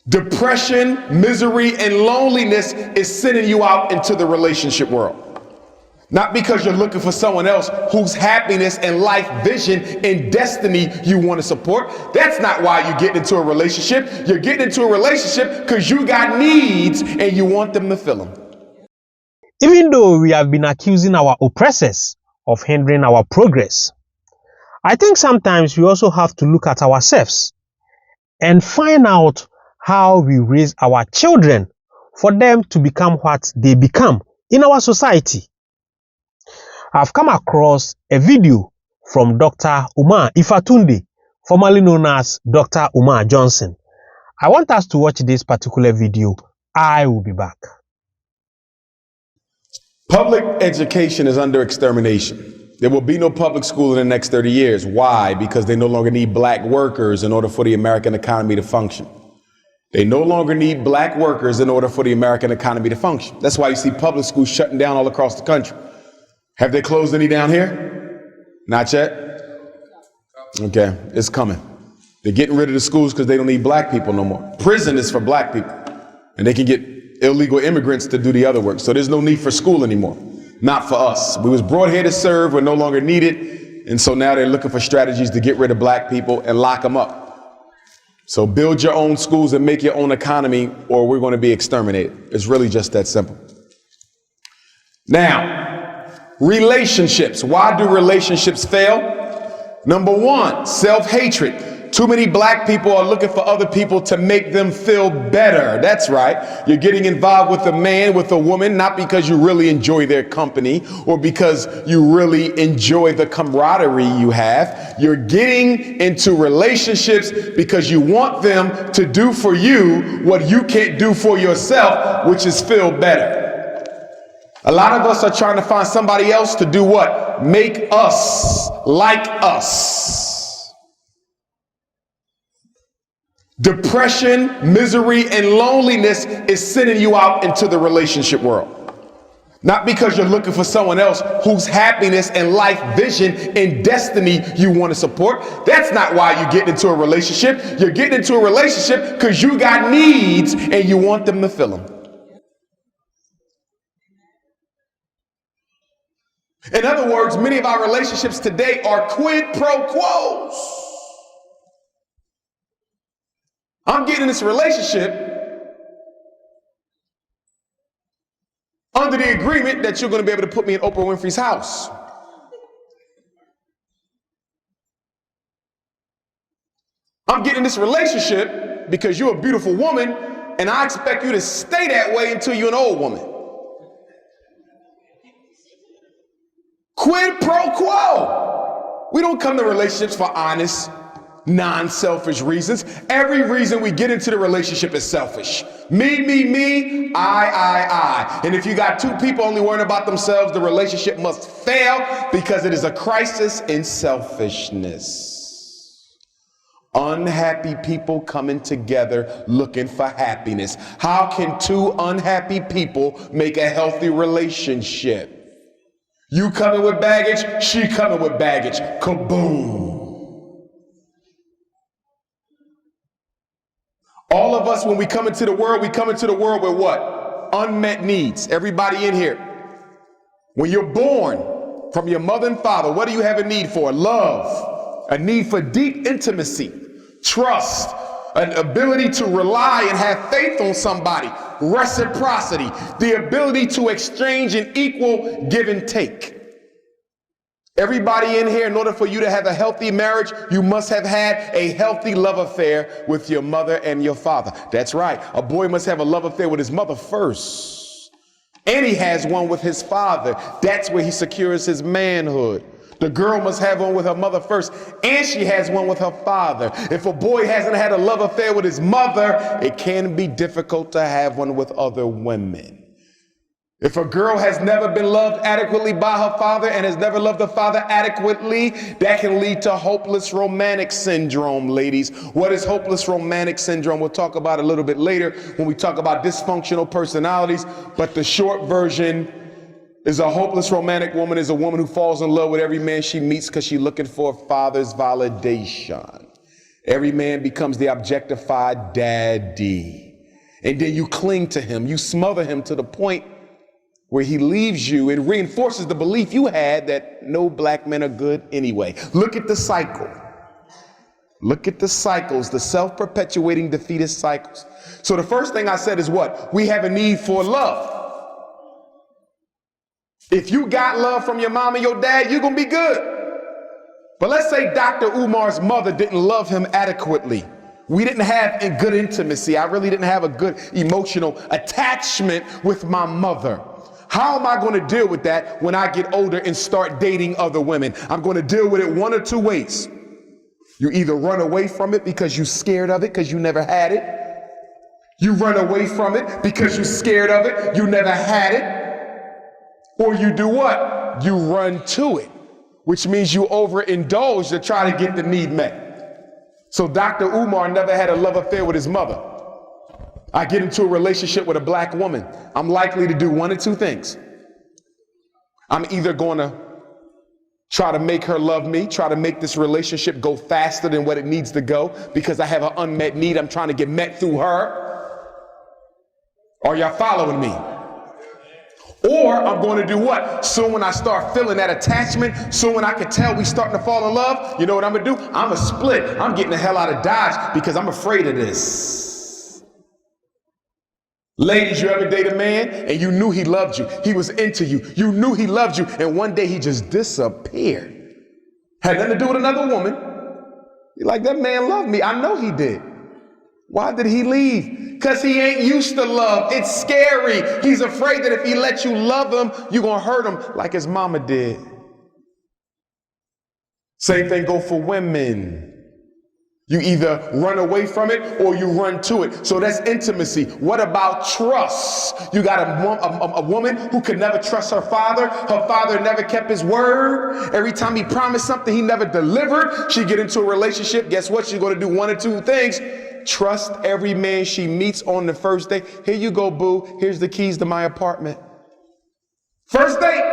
Depression, misery, and loneliness is sending you out into the relationship world. Not because you're looking for someone else whose happiness and life vision and destiny you want to support. That's not why you get into a relationship. You're getting into a relationship because you got needs and you want them to fill them. Even though we have been accusing our oppressors of hindering our progress, I think sometimes we also have to look at ourselves and find out how we raise our children for them to become what they become in our society. I've come across a video from Dr. Umar Ifatunde, formerly known as Dr. Umar Johnson. I want us to watch this particular video. I will be back. Public education is under extermination. There will be no public school in the next 30 years. Why? Because they no longer need black workers in order for the American economy to function. They no longer need black workers in order for the American economy to function. That's why you see public schools shutting down all across the country. Have they closed any down here? Not yet? Okay, it's coming. They're getting rid of the schools because they don't need black people no more. Prison is for black people, and they can get illegal immigrants to do the other work. So there's no need for school anymore. Not for us. We was brought here to serve. We're no longer needed. And so now they're looking for strategies to get rid of black people and lock them up. So build your own schools and make your own economy, or we're going to be exterminated. It's really just that simple. Now, relationships. Why do relationships fail? Number one, self-hatred. Too many black people are looking for other people to make them feel better. That's right. You're getting involved with a man, with a woman, not because you really enjoy their company or because you really enjoy the camaraderie you have. You're getting into relationships because you want them to do for you what you can't do for yourself, which is feel better. A lot of us are trying to find somebody else to do what? Make us like us. Depression, misery, and loneliness is sending you out into the relationship world. Not because you're looking for someone else whose happiness and life vision and destiny you want to support. That's not why you get into a relationship. You're getting into a relationship because you got needs and you want them to fill them. In other words, many of our relationships today are quid pro quos. I'm getting in this relationship under the agreement that you're going to be able to put me in Oprah Winfrey's house. I'm getting in this relationship because you're a beautiful woman and I expect you to stay that way until you're an old woman. Quid pro quo. We don't come to relationships for honest, non-selfish reasons. Every reason we get into the relationship is selfish. Me, I. And if you got two people only worrying about themselves, the relationship must fail because it is a crisis in selfishness. Unhappy people coming together looking for happiness. How can two unhappy people make a healthy relationship? You coming with baggage, she coming with baggage. Kaboom. All of us, when we come into the world with what? Unmet needs. Everybody in here. When you're born from your mother and father, what do you have a need for? Love. A need for deep intimacy, trust, an ability to rely and have faith on somebody, reciprocity, the ability to exchange an equal give and take. Everybody in here, in order for you to have a healthy marriage, you must have had a healthy love affair with your mother and your father. That's right. A boy must have a love affair with his mother first. And he has one with his father. That's where he secures his manhood. The girl must have one with her mother first, and she has one with her father. If a boy hasn't had a love affair with his mother, it can be difficult to have one with other women. If a girl has never been loved adequately by her father and has never loved her father adequately, that can lead to hopeless romantic syndrome, ladies. What is hopeless romantic syndrome? We'll talk about it a little bit later when we talk about dysfunctional personalities, but the short version is a hopeless romantic woman is a woman who falls in love with every man she meets because she's looking for a father's validation. Every man becomes the objectified daddy. And then you cling to him. You smother him to the point where he leaves you. It reinforces the belief you had that no black men are good anyway. Look at the cycle. Look at the cycles, the self-perpetuating defeatist cycles. So the first thing I said is what? We have a need for love. If you got love from your mom and your dad, you're going to be good. But let's say Dr. Umar's mother didn't love him adequately. We didn't have a good intimacy. I really didn't have a good emotional attachment with my mother. How am I going to deal with that when I get older and start dating other women? I'm going to deal with it one or two ways. You either run away from it because you're scared of it because you never had it. You run away from it because you're scared of it, you never had it. Or you do what? You run to it, which means you overindulge to try to get the need met. So Dr. Umar never had a love affair with his mother. I get into a relationship with a black woman. I'm likely to do one or two things. I'm either going to try to make her love me, try to make this relationship go faster than what it needs to go because I have an unmet need I'm trying to get met through her. Are y'all following me? Or I'm going to do what? Soon when I start feeling that attachment, soon when I can tell we starting to fall in love, you know what I'm going to do? I'm going to split. I'm getting the hell out of Dodge because I'm afraid of this. Ladies, you ever date a man and you knew he loved you? He was into you. You knew he loved you. And one day he just disappeared. Had nothing to do with another woman. You're like, that man loved me. I know he did. Why did he leave? Because he ain't used to love. It's scary. He's afraid that if he lets you love him, you're going to hurt him like his mama did. Same thing go for women. You either run away from it or you run to it. So that's intimacy. What about trust? You got a woman who could never trust her father. Her father never kept his word. Every time he promised something, he never delivered. She get into a relationship. Guess what? She's going to do one or two things. Trust every man she meets on the first date. Here you go, boo. Here's the keys to my apartment. First date.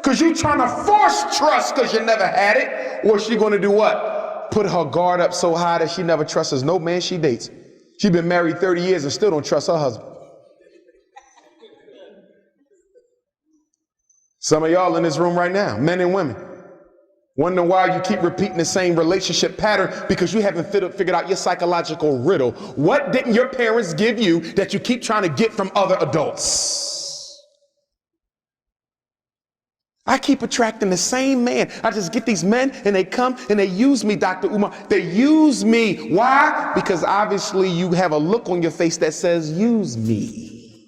Because you trying to force trust because you never had it. Or she going to do what? Put her guard up so high that she never trusts no man she dates. She's been married 30 years and still don't trust her husband. Some of y'all in this room right now, men and women, wondering why you keep repeating the same relationship pattern because you haven't figured out your psychological riddle. What didn't your parents give you that you keep trying to get from other adults? I keep attracting the same man. I just get these men and they come and they use me, Dr. Umar. They use me. Why? Because obviously you have a look on your face that says, use me.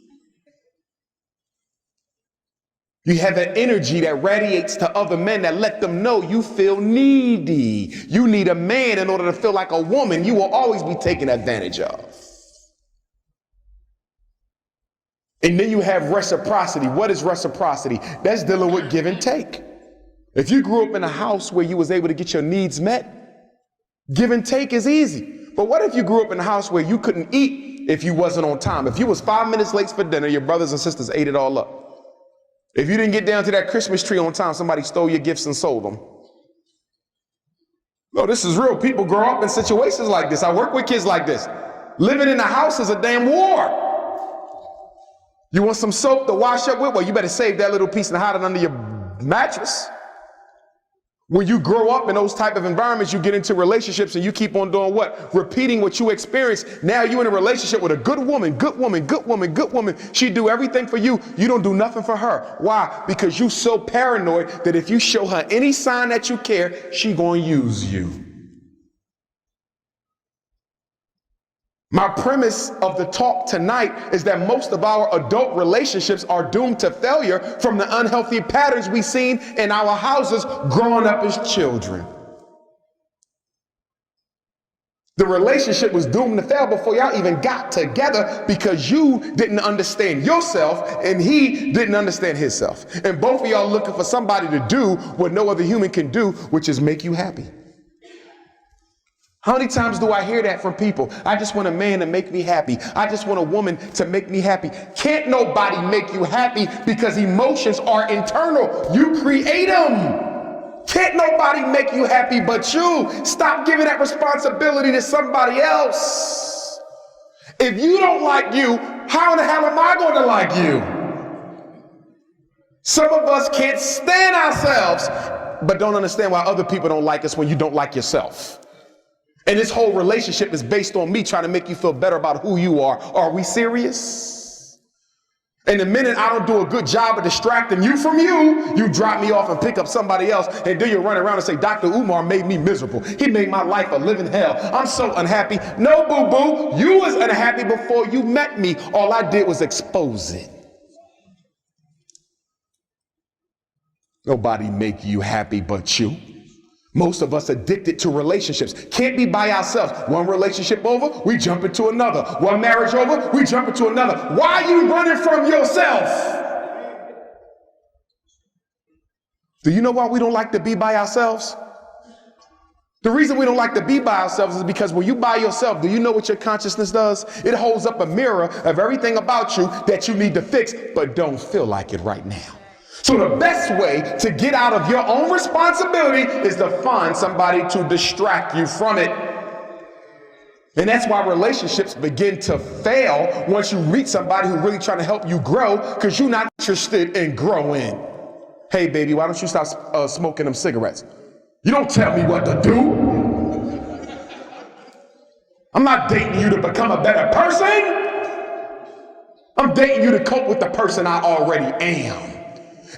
You have an energy that radiates to other men that let them know you feel needy. You need a man in order to feel like a woman. You will always be taken advantage of. And then you have reciprocity. What is reciprocity? That's dealing with give and take. If you grew up in a house where you was able to get your needs met, give and take is easy. But what if you grew up in a house where you couldn't eat if you wasn't on time? If you was 5 minutes late for dinner, your brothers and sisters ate it all up. If you didn't get down to that Christmas tree on time, somebody stole your gifts and sold them. No, this is real. People grow up in situations like this. I work with kids like this. Living in a house is a damn war. You want some soap to wash up with? Well, you better save that little piece and hide it under your mattress. When you grow up in those type of environments, you get into relationships and you keep on doing what? Repeating what you experienced. Now you're in a relationship with a good woman, good woman, good woman, good woman. She do everything for you. You don't do nothing for her. Why? Because you so paranoid that if you show her any sign that you care, she gonna use you. My premise of the talk tonight is that most of our adult relationships are doomed to failure from the unhealthy patterns we've seen in our houses growing up as children. The relationship was doomed to fail before y'all even got together because you didn't understand yourself and he didn't understand himself. And both of y'all looking for somebody to do what no other human can do, which is make you happy. How many times do I hear that from people? I just want a man to make me happy. I just want a woman to make me happy. Can't nobody make you happy because emotions are internal. You create them. Can't nobody make you happy but you. Stop giving that responsibility to somebody else. If you don't like you, how in the hell am I going to like you? Some of us can't stand ourselves, but don't understand why other people don't like us when you don't like yourself. And this whole relationship is based on me trying to make you feel better about who you are. Are we serious? And the minute I don't do a good job of distracting you from you, you drop me off and pick up somebody else, and then you run around and say, Dr. Umar made me miserable. He made my life a living hell. I'm so unhappy. No, boo-boo, you was unhappy before you met me. All I did was expose it. Nobody make you happy but you. Most of us addicted to relationships. Can't be by ourselves. One relationship over, we jump into another. One marriage over, we jump into another. Why are you running from yourself? Do you know why we don't like to be by ourselves? The reason we don't like to be by ourselves is because when you by yourself, do you know what your consciousness does? It holds up a mirror of everything about you that you need to fix, but don't feel like it right now. So the best way to get out of your own responsibility is to find somebody to distract you from it. And that's why relationships begin to fail once you meet somebody who's really trying to help you grow, because you're not interested in growing. Hey, baby, why don't you stop smoking them cigarettes? You don't tell me what to do. I'm not dating you to become a better person. I'm dating you to cope with the person I already am.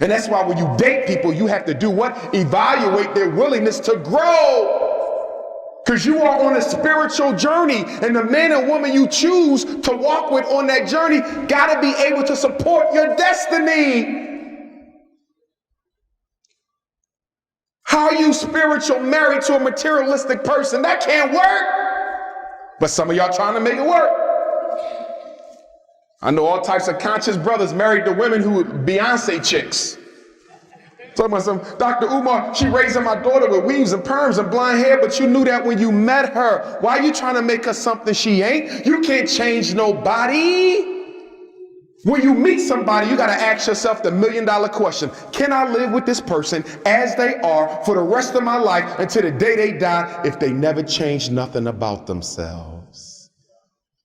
And that's why when you date people, you have to do what? Evaluate their willingness to grow. Because you are on a spiritual journey, and the man and woman you choose to walk with on that journey got to be able to support your destiny. How are you spiritual married to a materialistic person? That can't work. But some of y'all trying to make it work. I know all types of conscious brothers married to women who were Beyonce chicks. Talking about some, Dr. Umar, she raising my daughter with weaves and perms and blonde hair, but you knew that when you met her. Why are you trying to make her something she ain't? You can't change nobody. When you meet somebody, you got to ask yourself the $1 million question. Can I live with this person as they are for the rest of my life until the day they die if they never change nothing about themselves?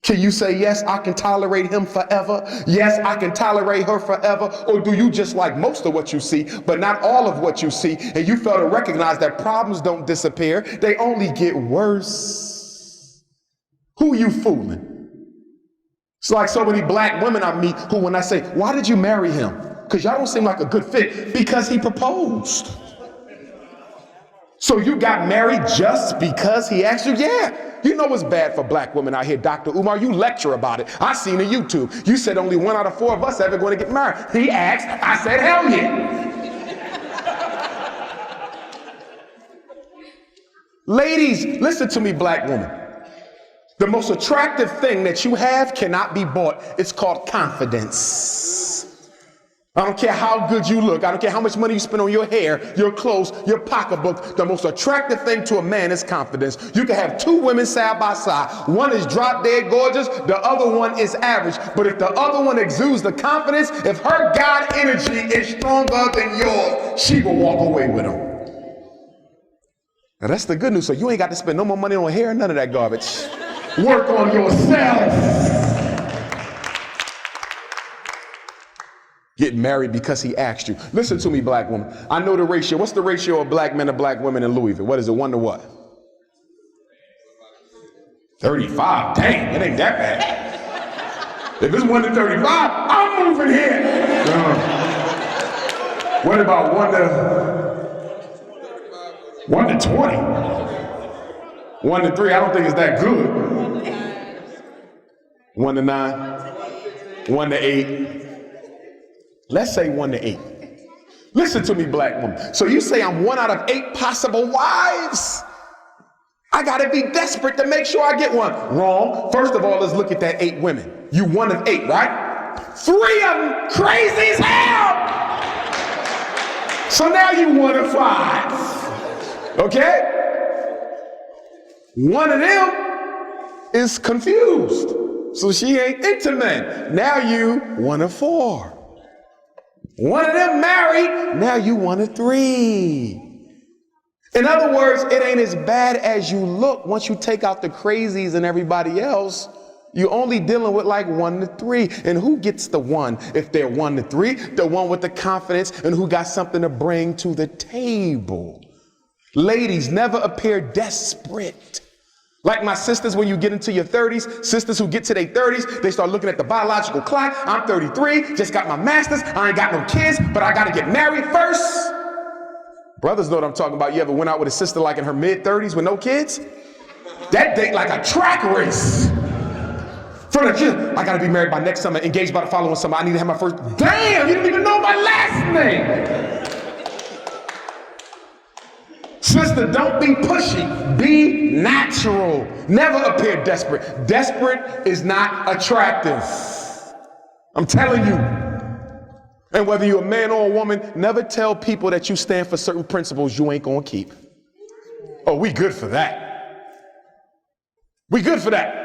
Can you say, yes, I can tolerate him forever? Yes, I can tolerate her forever? Or do you just like most of what you see, but not all of what you see, and you fail to recognize that problems don't disappear, they only get worse? Who you fooling? It's like so many black women I meet who, when I say, why did you marry him? Because y'all don't seem like a good fit. Because he proposed. So you got married just because he asked you? Yeah. You know it's bad for black women out here, Dr. Umar. You lecture about it. I seen it YouTube. You said only 1 out of 4 of us ever going to get married. He asked. I said, hell yeah. Ladies, listen to me, black woman. The most attractive thing that you have cannot be bought. It's called confidence. I don't care how good you look. I don't care how much money you spend on your hair, your clothes, your pocketbook. The most attractive thing to a man is confidence. You can have 2 women side by side. One is drop dead gorgeous. The other one is average. But if the other one exudes the confidence, if her God energy is stronger than yours, she will walk away with him. Now that's the good news. So you ain't got to spend no more money on hair, none of that garbage. Work on yourself. Get married because he asked you. Listen to me, black woman. I know the ratio. What's the ratio of black men to black women in Louisville? What is it, 1 to what? 35. Dang, it ain't that bad. If it's 1 to 35, I'm moving here. What about 1 to 20? 1 to 3, I don't think it's that good. 1 to 9, 1 to 8. Let's say 1 to 8. Listen to me, black woman. So you say I'm 1 out of 8 possible wives. I gotta be desperate to make sure I get one. Wrong. First of all, let's look at that 8 women. You 1 of 8, right? 3 of them crazy as hell. So now you 1 of 5. Okay? 1 of them is confused. So she ain't into men. Now you 1 of 4. 1 of them married, now you 1 of 3. In other words, it ain't as bad as you look. Once you take out the crazies and everybody else, you're only dealing with like 1 to 3. And who gets the 1 if they're 1 to 3? The one with the confidence and who got something to bring to the table. Ladies, never appear desperate. Like my sisters, when you get into your 30s, sisters who get to their 30s, they start looking at the biological clock. I'm 33, just got my master's. I ain't got no kids, but I got to get married first. Brothers know what I'm talking about. You ever went out with a sister like in her mid-30s with no kids? That date like a track race. For the kid, I got to be married by next summer, engaged by the following summer. I need to have my first. Damn, you don't even know my last name. Sister, don't be pushy. Be natural. Never appear desperate. Desperate is not attractive. I'm telling you. And whether you're a man or a woman, never tell people that you stand for certain principles you ain't gonna keep. Oh, we good for that. We good for that.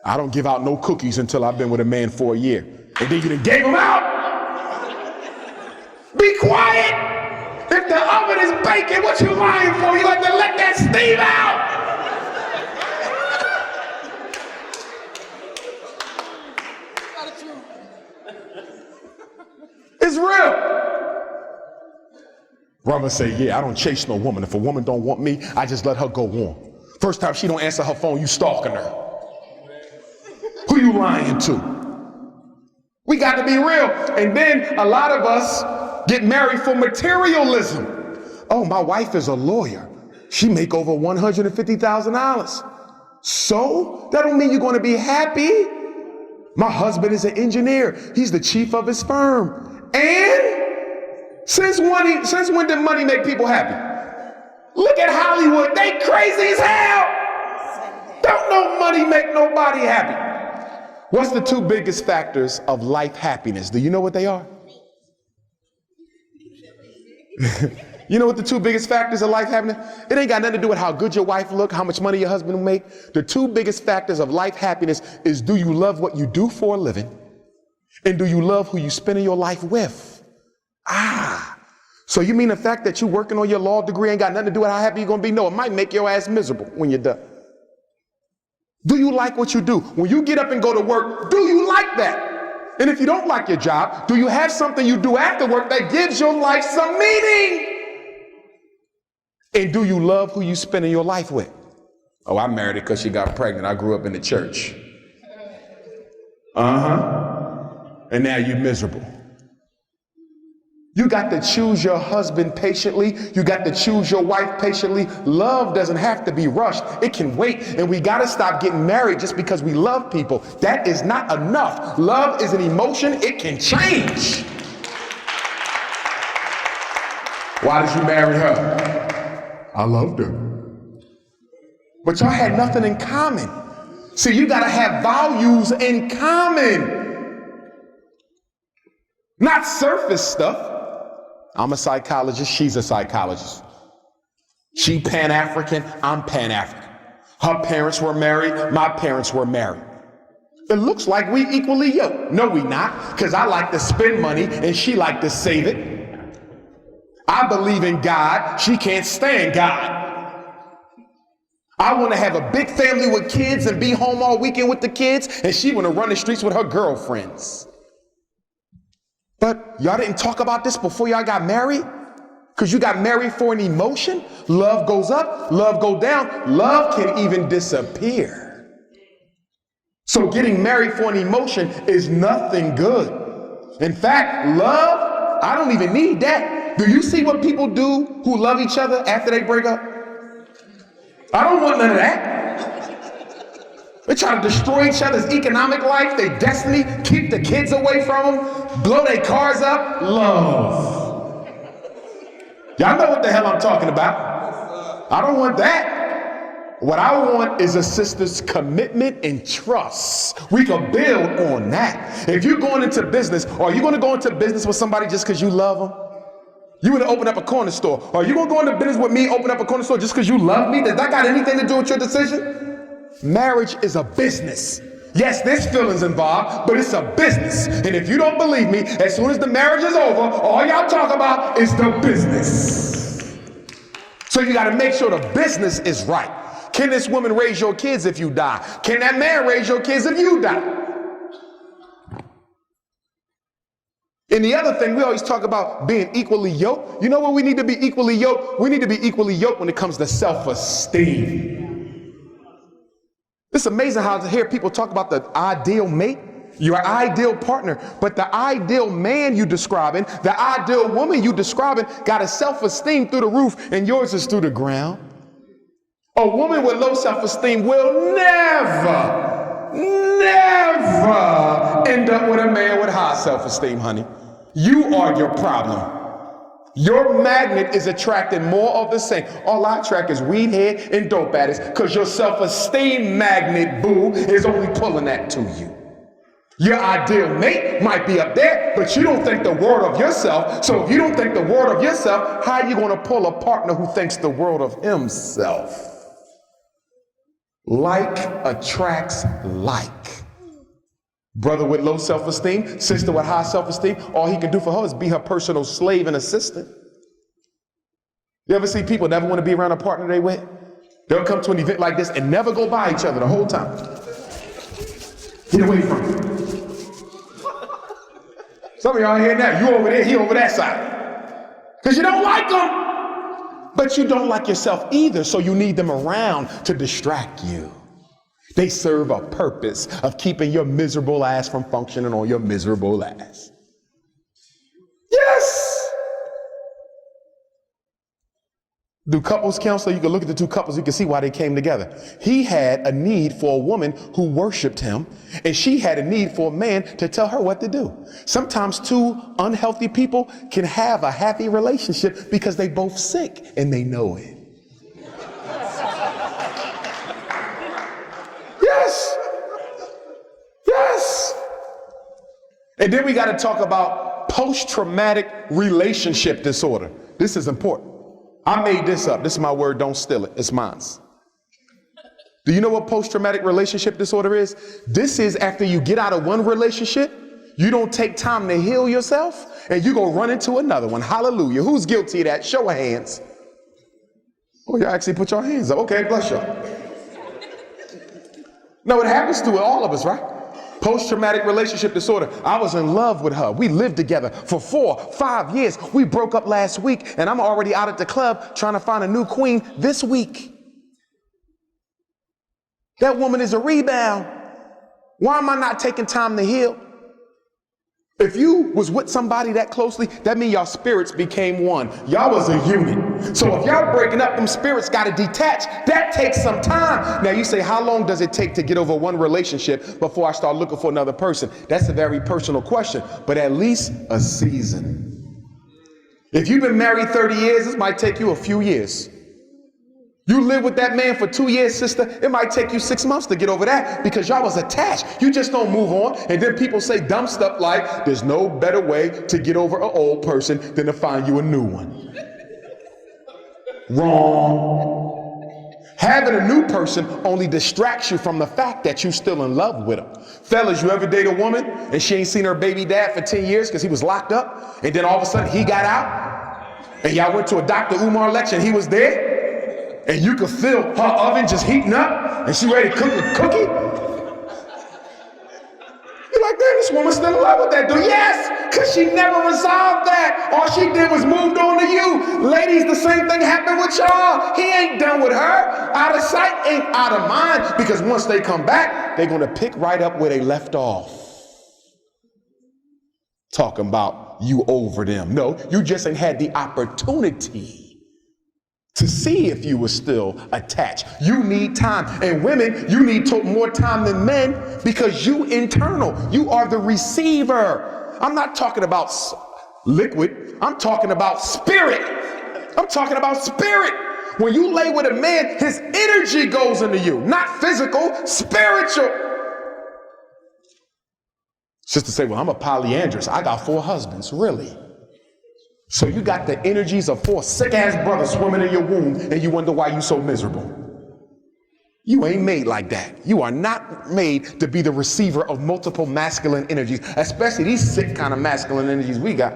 I don't give out no cookies until I've been with a man for a year. And then you done gave them out. Be quiet. If the oven is baking, what you lying for? You like to let that steam out. It's real. Brother say, yeah, I don't chase no woman. If a woman don't want me, I just let her go on. First time she don't answer her phone, you stalking her. Who you lying to? We got to be real. And then a lot of us get married for materialism. Oh, my wife is a lawyer. She make over $150,000. So that don't mean you're going to be happy. My husband is an engineer. He's the chief of his firm. And since when did money make people happy? Look at Hollywood. They crazy as hell. Don't no money make nobody happy. What's the 2 biggest factors of life happiness? Do you know what they are? You know what the 2 biggest factors of life happiness? It ain't got nothing to do with how good your wife look, how much money your husband will make. The 2 biggest factors of life happiness is, do you love what you do for a living? And do you love who you spending your life with? So you mean the fact that you working on your law degree ain't got nothing to do with how happy you're going to be? No, it might make your ass miserable when you're done. Do you like what you do? When you get up and go to work, do you like that? And if you don't like your job, do you have something you do after work that gives your life some meaning? And do you love who you spending your life with? Oh, I married her because she got pregnant. I grew up in the church. And now you're miserable. You got to choose your husband patiently. You got to choose your wife patiently. Love doesn't have to be rushed. It can wait. And we got to stop getting married just because we love people. That is not enough. Love is an emotion. It can change. Why did you marry her? I loved her. But y'all had nothing in common. See, you got to have values in common. Not surface stuff. I'm a psychologist, she's a psychologist. She Pan-African, I'm Pan-African. Her parents were married, my parents were married. It looks like we equally yoked. No, we not, because I like to spend money and she like to save it. I believe in God, she can't stand God. I want to have a big family with kids and be home all weekend with the kids, and she want to run the streets with her girlfriends. But y'all didn't talk about this before y'all got married? Because you got married for an emotion? Love goes up, love goes down, love can even disappear. So getting married for an emotion is nothing good. In fact, love, I don't even need that. Do you see what people do who love each other after they break up? I don't want none of that. They try to destroy each other's economic life, their destiny, keep the kids away from them, blow their cars up. Love. Y'all know what the hell I'm talking about. I don't want that. What I want is a sister's commitment and trust. We can build on that. If you're going into business, or are you going to go into business with somebody just because you love them? You want to open up a corner store. Or are you going to go into business with me, open up a corner store just because you love me? Does that got anything to do with your decision? Marriage is a business. Yes, there's feelings involved, but it's a business. And if you don't believe me, as soon as the marriage is over, all y'all talk about is the business. So So you got to make sure the business is right. Can this woman raise your kids if you die? Can that man raise your kids if you die? And the other thing, we always talk about being equally yoked. You know what we need to be equally yoked? We need to be equally yoked when it comes to self-esteem. It's amazing how to hear people talk about the ideal mate, your ideal partner, but the ideal man you describing, the ideal woman you describing got a self-esteem through the roof and yours is through the ground. A woman with low self-esteem will never end up with a man with high self-esteem, honey. You are your problem. Your magnet is attracting more of the same. All I attract is weed head and dope addicts because your self-esteem magnet, boo, is only pulling that to you. Your ideal mate might be up there, but you don't think the world of yourself. So if you don't think the world of yourself, how are you going to pull a partner who thinks the world of himself? Like attracts like. Brother with low self-esteem, sister with high self-esteem, all he can do for her is be her personal slave and assistant. You ever see people never want to be around a partner they with? They'll come to an event like this and never go by each other the whole time. Get away from me. Some of y'all hearing that. You over there, he over that side. Because you don't like them. But you don't like yourself either, so you need them around to distract you. They serve a purpose of keeping your miserable ass from functioning on your miserable ass. Yes! Do couples counselor, you can look at the two couples, you can see why they came together. He had a need for a woman who worshiped him, and she had a need for a man to tell her what to do. Sometimes two unhealthy people can have a happy relationship because they both sick and they know it. Yes. And then we got to talk about post-traumatic relationship disorder. This is important. I made this up. This is my word. Don't steal it. It's mine. Do you know what post-traumatic relationship disorder is? This is after you get out of one relationship, you don't take time to heal yourself, and you go run into another one. Hallelujah. Who's guilty of that? Show of hands. Oh, y'all actually put your hands up. Okay, bless you. No, it happens to all of us, right? Post-traumatic relationship disorder. I was in love with her. We lived together for 4-5 years. We broke up last week, and I'm already out at the club trying to find a new queen this week. That woman is a rebound. Why am I not taking time to heal? If you was with somebody that closely, that means y'all spirits became one. Y'all was a unit. So if y'all breaking up, them spirits got to detach. That takes some time. Now you say, how long does it take to get over one relationship before I start looking for another person? That's a very personal question, but at least a season. If you've been married 30 years, this might take you a few years. You live with that man for 2 years, sister, it might take you 6 months to get over that because y'all was attached. You just don't move on. And then people say dumb stuff like, there's no better way to get over an old person than to find you a new one. Wrong. Having a new person only distracts you from the fact that you're still in love with them. Fellas, you ever date a woman and she ain't seen her baby dad for 10 years because he was locked up, and then all of a sudden he got out and y'all went to a Dr. Umar lecture and he was there? And you could feel her oven just heating up, and she ready to cook a cookie. You're like, man, this woman's still in love with that dude. Yes, because she never resolved that. All she did was moved on to you. Ladies, the same thing happened with y'all. He ain't done with her. Out of sight ain't out of mind, because once they come back, they're going to pick right up where they left off. Talking about you over them. No, you just ain't had the opportunity to see if you were still attached. You need time. And women, you need more time than men because you internal. You are the receiver. I'm not talking about liquid. I'm talking about spirit. I'm talking about spirit. When you lay with a man, his energy goes into you. Not physical, spiritual. Sister say, well, I'm a polyandrous. I got 4 husbands. Really? So you got the energies of 4 sick-ass brothers swimming in your womb, and you wonder why you so miserable. You ain't made like that. You are not made to be the receiver of multiple masculine energies, especially these sick kind of masculine energies we got.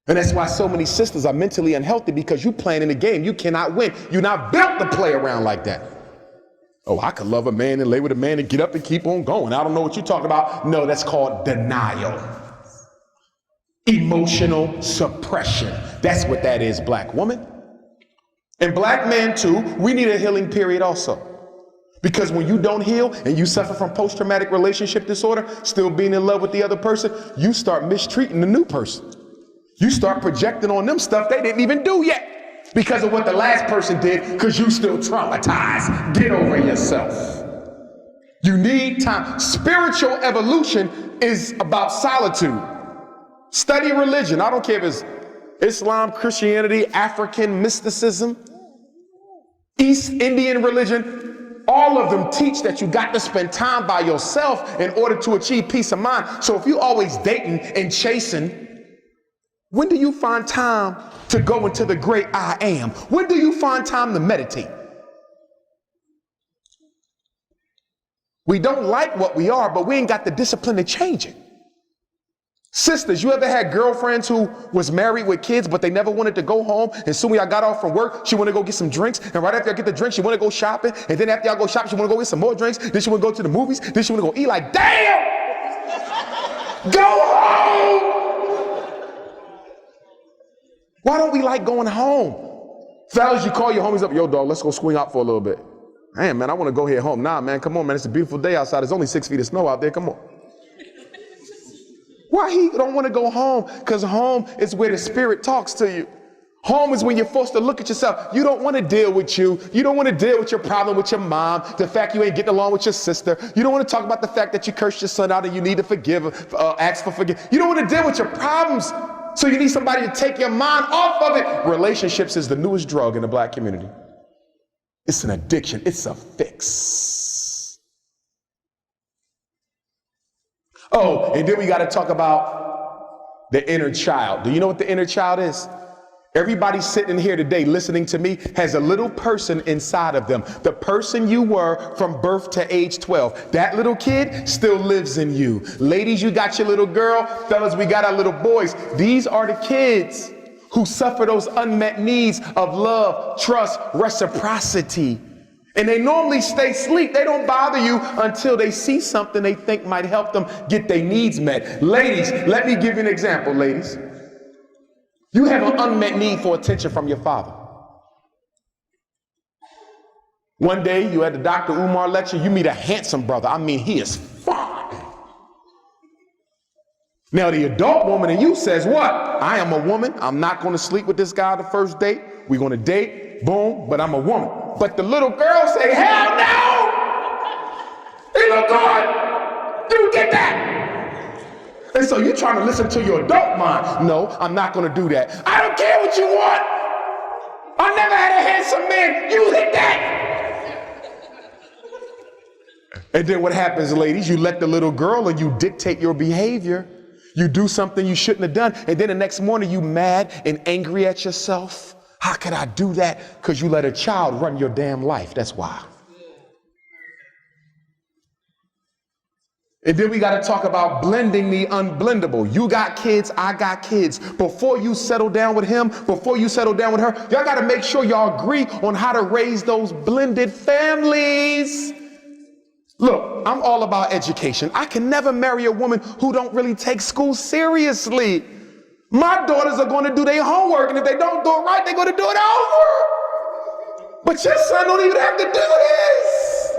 And that's why so many sisters are mentally unhealthy, because you playing in the game. You cannot win. You're not built to play around like that. Oh, I could love a man and lay with a man and get up and keep on going. I don't know what you're talking about. No, that's called denial. Emotional suppression. That's what that is, black woman. And black men too, we need a healing period also. Because when you don't heal and you suffer from post-traumatic relationship disorder, still being in love with the other person, you start mistreating the new person. You start projecting on them stuff they didn't even do yet because of what the last person did, because you still traumatized. Get over yourself. You need time. Spiritual evolution is about solitude. Study religion. I don't care if it's Islam, Christianity, African mysticism, East Indian religion. All of them teach that you got to spend time by yourself in order to achieve peace of mind. So if you're always dating and chasing, when do you find time to go into the great I am? When do you find time to meditate? We don't like what we are, but we ain't got the discipline to change it. Sisters, you ever had girlfriends who was married with kids, but they never wanted to go home? And soon as I got off from work, she wanted to go get some drinks. And right after I get the drinks, she want to go shopping. And then after I go shopping, she want to go get some more drinks. Then she want to go to the movies. Then she want to go eat. Like, damn! Go home! Why don't we like going home? Fellas, you call your homies up. Yo, dog, let's go swing out for a little bit. Man, I want to go head home. Nah, man, come on, man. It's a beautiful day outside. There's only 6 feet of snow out there. Come on. Why he don't want to go home? Because home is where the spirit talks to you. Home is when you're forced to look at yourself. You don't want to deal with you. You don't want to deal with your problem with your mom, the fact you ain't getting along with your sister. You don't want to talk about the fact that you cursed your son out and you need to forgive, ask for forgiveness. You don't want to deal with your problems. So you need somebody to take your mind off of it. Relationships is the newest drug in the black community. It's an addiction. It's a fix. Oh, and then we got to talk about the inner child. Do you know what the inner child is? Everybody sitting here today listening to me has a little person inside of them. The person you were from birth to age 12. That little kid still lives in you. Ladies, you got your little girl. Fellas, we got our little boys. These are the kids who suffer those unmet needs of love, trust, reciprocity. And they normally stay asleep. They don't bother you until they see something they think might help them get their needs met. Ladies, let me give you an example, ladies. You have an unmet need for attention from your father. One day you at the Dr. Umar lecture, you meet a handsome brother. I mean, he is fine. Now the adult woman in you says what? I am a woman. I'm not going to sleep with this guy the first date. We're going to date, boom, but I'm a woman. But the little girl say, hell no! He look good. You get that. And so you're trying to listen to your adult mind. No, I'm not going to do that. I don't care what you want. I never had a handsome man. You hit that. And then what happens, ladies? You let the little girl and you dictate your behavior. You do something you shouldn't have done. And then the next morning you mad and angry at yourself. How could I do that? Because you let a child run your damn life. That's why. And then we got to talk about blending the unblendable. You got kids, I got kids. Before you settle down with him, before you settle down with her, y'all got to make sure y'all agree on how to raise those blended families. Look, I'm all about education. I can never marry a woman who don't really take school seriously. My daughters are going to do their homework, and if they don't do it right, they're going to do it over. But your son don't even have to do this.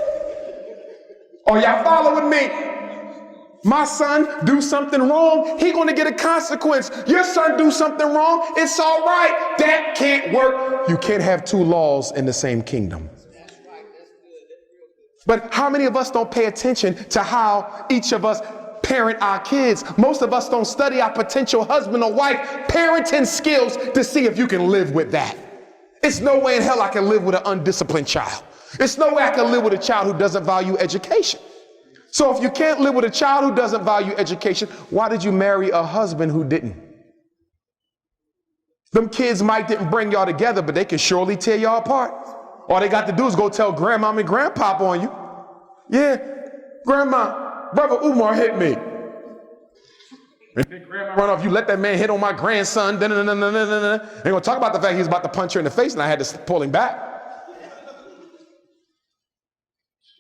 Are y'all following me? My son do something wrong, he gonna get a consequence. Your son do something wrong, it's all right. That can't work. You can't have two laws in the same kingdom. But how many of us don't pay attention to how each of us parent our kids? Most of us don't study our potential husband or wife parenting skills to see if you can live with that. It's no way in hell I can live with an undisciplined child. It's no way I can live with a child who doesn't value education. So if you can't live with a child who doesn't value education, why did you marry a husband who didn't? Them kids might didn't bring y'all together, but they can surely tear y'all apart. All they got to do is go tell grandmom and grandpop on you. Yeah, grandma, brother Umar hit me. And then grandma run off, you let that man hit on my grandson. Ain't gonna talk about the fact he was about to punch her in the face and I had to pull him back.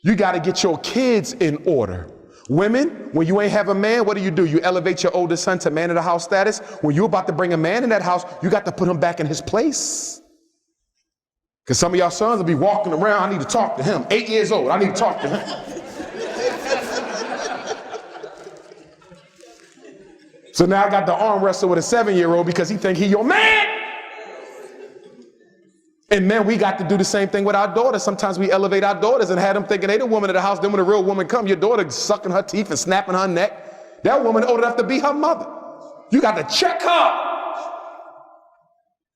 You got to get your kids in order. Women, when you ain't have a man, what do? You elevate your oldest son to man of the house status. When you're about to bring a man in that house, you got to put him back in his place. Because some of y'all sons will be walking around, I need to talk to him. 8 years old, I need to talk to him. So now I got the arm wrestle with a 7-year-old because he think he your man. And men, we got to do the same thing with our daughters. Sometimes we elevate our daughters and have them thinking they the woman of the house. Then when a real woman come, your daughter sucking her teeth and snapping her neck. That woman old enough to be her mother. You got to check her.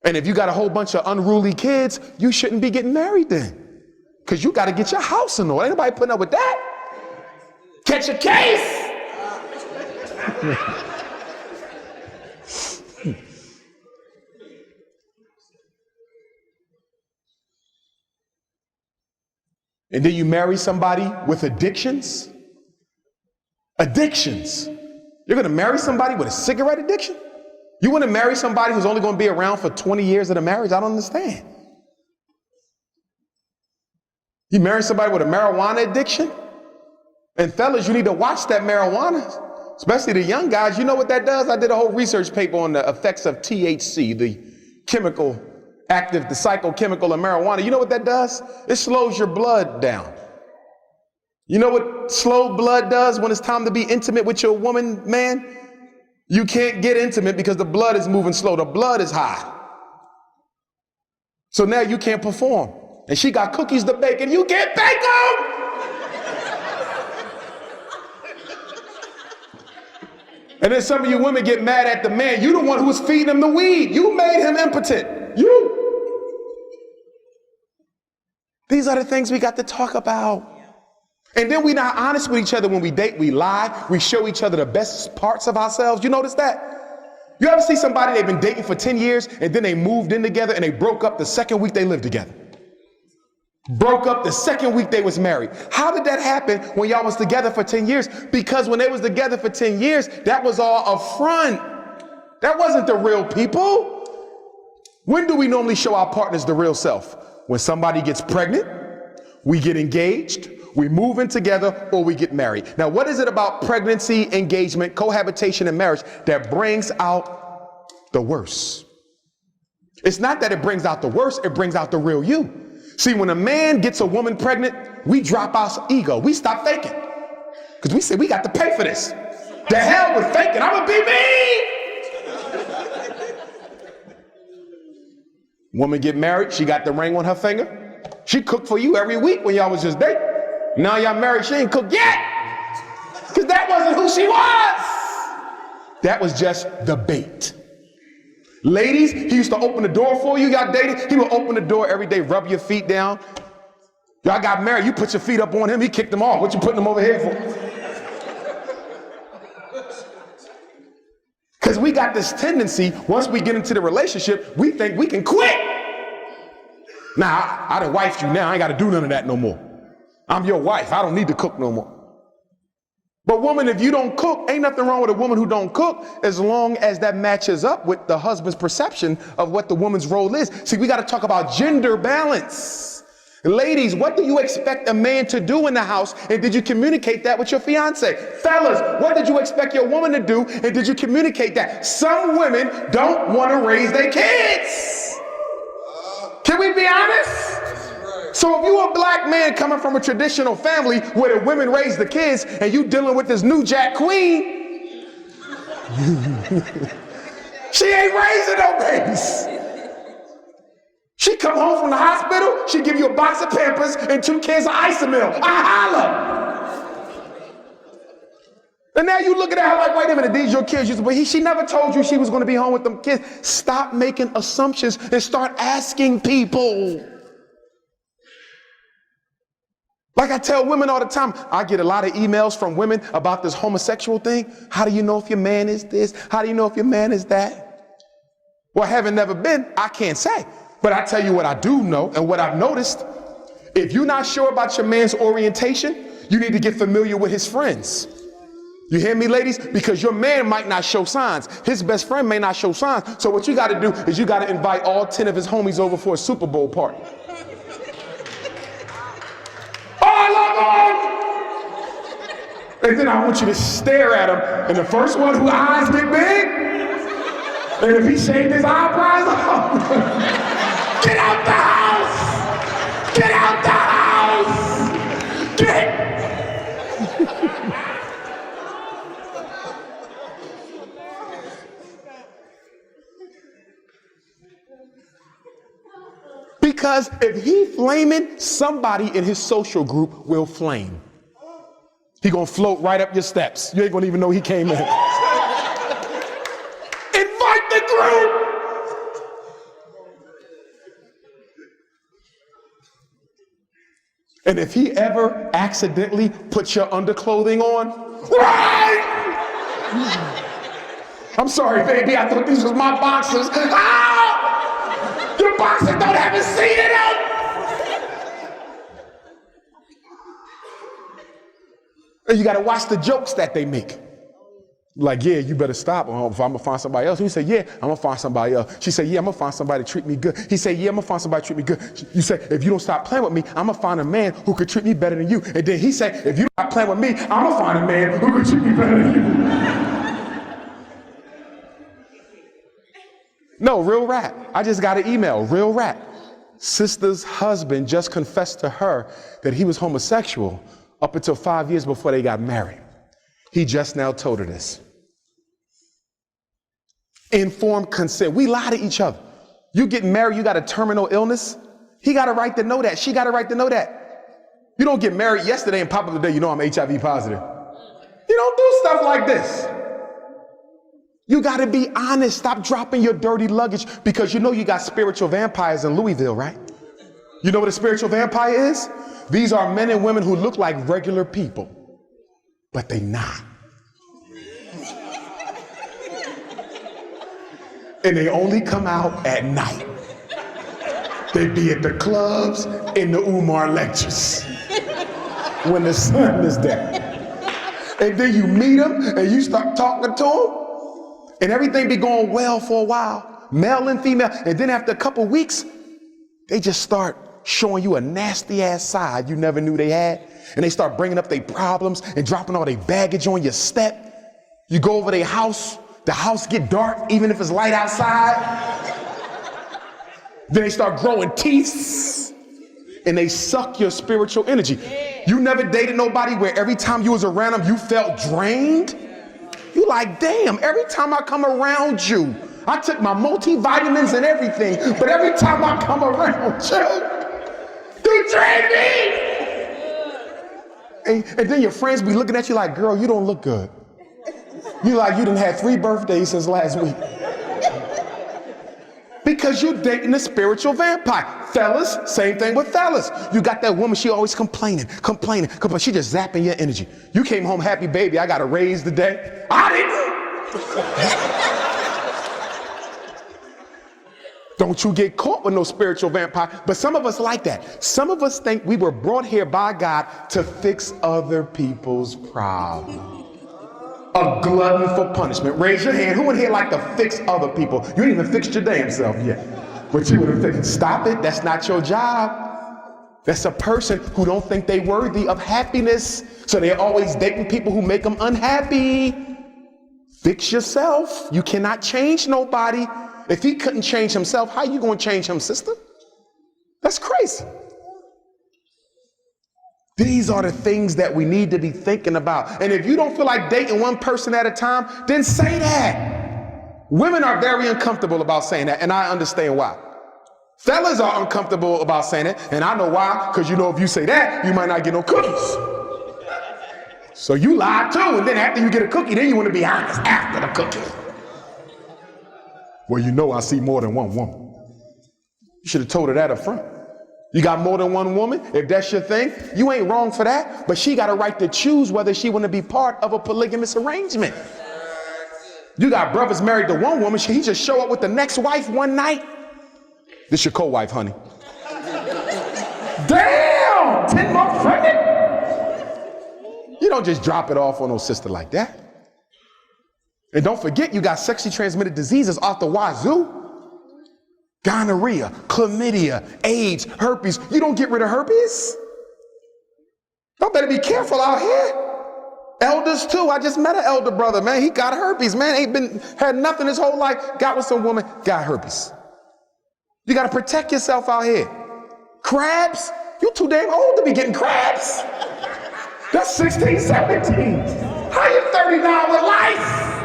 And if you got a whole bunch of unruly kids, you shouldn't be getting married then. Because you got to get your house in order. Ain't nobody putting up with that. Catch a case. And then you marry somebody with addictions? Addictions. You're going to marry somebody with a cigarette addiction? You want to marry somebody who's only going to be around for 20 years of the marriage? I don't understand. You marry somebody with a marijuana addiction? And fellas, you need to watch that marijuana, especially the young guys. You know what that does? I did a whole research paper on the effects of THC, the chemical active, the psychochemical of marijuana. You know what that does? It slows your blood down. You know what slow blood does when it's time to be intimate with your woman, man? You can't get intimate because the blood is moving slow. The blood is high. So now you can't perform. And she got cookies to bake and you can't bake them! And then some of you women get mad at the man. You the one who was feeding him the weed. You made him impotent. You. These are the things we got to talk about. And then we're not honest with each other when we date. We lie. We show each other the best parts of ourselves. You notice that? You ever see somebody they've been dating for 10 years and then they moved in together and they broke up the second week they lived together? Broke up the second week they was married. How did that happen when y'all was together for 10 years? Because when they was together for 10 years, that was all a front. That wasn't the real people. When do we normally show our partners the real self? When somebody gets pregnant, we get engaged, we move in together, or we get married. Now, what is it about pregnancy, engagement, cohabitation, and marriage that brings out the worst? It's not that it brings out the worst, it brings out the real you. See, when a man gets a woman pregnant, we drop our ego. We stop faking. Because we say, we got to pay for this. The hell with faking, I'm gonna be me! Woman get married, she got the ring on her finger. She cooked for you every week when y'all was just dating. Now y'all married, she ain't cooked yet. Because that wasn't who she was. That was just the bait. Ladies, he used to open the door for you. Y'all dated, he would open the door every day, rub your feet down. Y'all got married, you put your feet up on him, he kicked them off. What you putting them over here for? Because we got this tendency, once we get into the relationship, we think we can quit. Now, I done wifed you now. I ain't got to do none of that no more. I'm your wife. I don't need to cook no more. But woman, if you don't cook, ain't nothing wrong with a woman who don't cook as long as that matches up with the husband's perception of what the woman's role is. See, we got to talk about gender balance. Ladies, what do you expect a man to do in the house? And did you communicate that with your fiance? Fellas, what did you expect your woman to do? And did you communicate that? Some women don't want to raise their kids. Can we be honest? So if you're a black man coming from a traditional family where the women raise the kids and you dealing with this new jack queen, she ain't raising no babies. She come home from the hospital, she give you a box of Pampers and 2 cans of Isomil. I holler. And now you look at her like, wait a minute, these your kids. You say, but she never told you she was going to be home with them kids. Stop making assumptions and start asking people. Like I tell women all the time, I get a lot of emails from women about this homosexual thing. How do you know if your man is this? How do you know if your man is that? Well, having never been, I can't say. But I tell you what I do know and what I've noticed. If you're not sure about your man's orientation, you need to get familiar with his friends. You hear me, ladies? Because your man might not show signs. His best friend may not show signs. So what you got to do is you got to invite all 10 of his homies over for a Super Bowl party. Oh, I love him! And then I want you to stare at him. And the first one whose eyes get big, and if he shaved his eyebrows off, get out the house! Get out the house! Get! Because if he flaming, somebody in his social group will flame. He gonna float right up your steps. You ain't gonna even know he came in. Invite the group. And if he ever accidentally puts your underclothing on, right? I'm sorry, baby, I thought these was my boxers. Ah! Your boxers don't have a seat in them. And you gotta watch the jokes that they make. Like, yeah, you better stop, or if I'm gonna find somebody else. He said, yeah, I'm gonna find somebody else. She said, yeah, I'm gonna find somebody to treat me good. He said, yeah, I'm gonna find somebody to treat me good. You say, if you don't stop playing with me, I'm gonna find a man who could treat me better than you. And then he said, if you don't stop playing with me, I'm gonna find a man who could treat me better than you. No, real rap. I just got an email, real rap. Sister's husband just confessed to her that he was homosexual up until 5 years before they got married. He just now told her this. Informed consent. We lie to each other. You get married, you got a terminal illness. He got a right to know that. She got a right to know that. You don't get married yesterday and pop up today, you know I'm HIV positive. You don't do stuff like this. You got to be honest. Stop dropping your dirty luggage, because you know you got spiritual vampires in Louisville, right? You know what a spiritual vampire is? These are men and women who look like regular people, but they not. And they only come out at night. They be at the clubs, in the Umar lectures, when the sun is down. And then you meet them and you start talking to them, and everything be going well for a while, male and female. And then after a couple weeks, they just start showing you a nasty ass side you never knew they had. And they start bringing up their problems and dropping all their baggage on your step. You go over their house, the house get dark even if it's light outside. Then they start growing teeth and they suck your spiritual energy. You never dated nobody where every time you was around them, you felt drained? You like, damn, every time I come around you, I took my multivitamins and everything, but every time I come around you drain me. And then your friends be looking at you like, girl, you don't look good. You like, you done had 3 birthdays since last week. Because you're dating a spiritual vampire. Fellas, same thing with fellas. You got that woman, she always complaining. She just zapping your energy. You came home happy, baby, I got a raise today. I didn't. Don't you get caught with no spiritual vampire. But some of us like that. Some of us think we were brought here by God to fix other people's problems. A glutton for punishment. Raise your hand. Who in here like to fix other people? You ain't even fixed your damn self yet. But you would have fixed. Stop it. That's not your job. That's a person who don't think they worthy of happiness. So they're always dating people who make them unhappy. Fix yourself. You cannot change nobody. If he couldn't change himself, how you going to change him, sister? That's crazy. These are the things that we need to be thinking about. And if you don't feel like dating one person at a time, then say that. Women are very uncomfortable about saying that, and I understand why. Fellas are uncomfortable about saying it, and I know why, because you know if you say that, you might not get no cookies. So you lie too, and then after you get a cookie, then you want to be honest after the cookie. Well, you know I see more than one woman. You should have told her that up front. You got more than one woman? If that's your thing, you ain't wrong for that, but she got a right to choose whether she want to be part of a polygamous arrangement. You got brothers married to one woman, he just show up with the next wife one night. This your co-wife, honey. Damn, 10 months pregnant? You don't just drop it off on no sister like that. And don't forget, you got sexually transmitted diseases off the wazoo. Gonorrhea, chlamydia, AIDS, herpes. You don't get rid of herpes? Y'all better be careful out here. Elders too. I just met an elder brother, man. He got herpes, man. Had nothing his whole life. Got with some woman, got herpes. You got to protect yourself out here. Crabs? You too damn old to be getting crabs. That's 16, 17. How you 39 with life?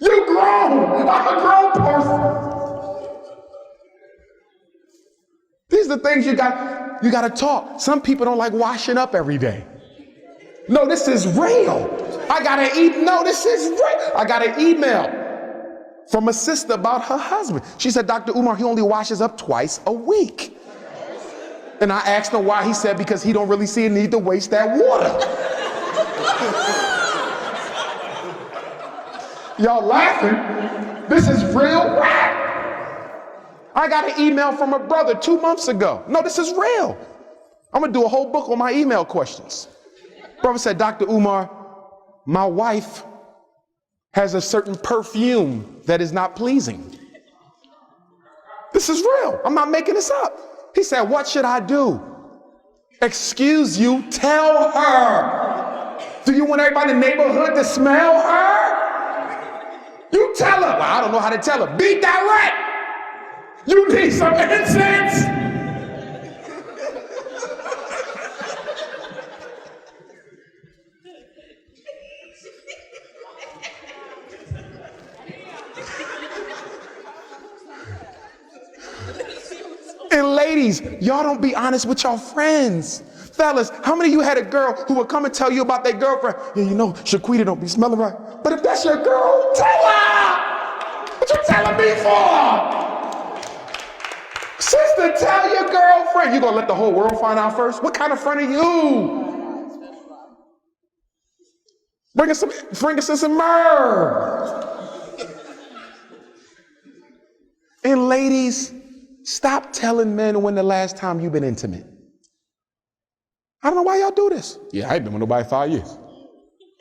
You grown. I'm a grown person. These are the things you got to talk. Some people don't like washing up every day. No, this is real. I got an email from a sister about her husband. She said, Dr. Umar, he only washes up twice a week. And I asked him why. He said, because he don't really see a need to waste that water. Y'all laughing? This is real rap. I got an email from a brother 2 months ago. No, this is real. I'm gonna do a whole book on my email questions. Brother said, Dr. Umar, my wife has a certain perfume that is not pleasing. This is real. I'm not making this up. He said, what should I do? Excuse you, tell her. Do you want everybody in the neighborhood to smell her? You tell her. Well, I don't know how to tell her. Be direct. You need some incense. And ladies, y'all don't be honest with your friends. Fellas, how many of you had a girl who would come and tell you about their girlfriend? Yeah, you know, Shaquita don't be smelling right. But if that's your girl, tell her! What you telling me for? Sister, tell your girlfriend. You gonna let the whole world find out first? What kind of friend are you? Bring us some myrrh. And ladies, stop telling men when the last time you've been intimate. I don't know why y'all do this. Yeah, I ain't been with nobody 5 years.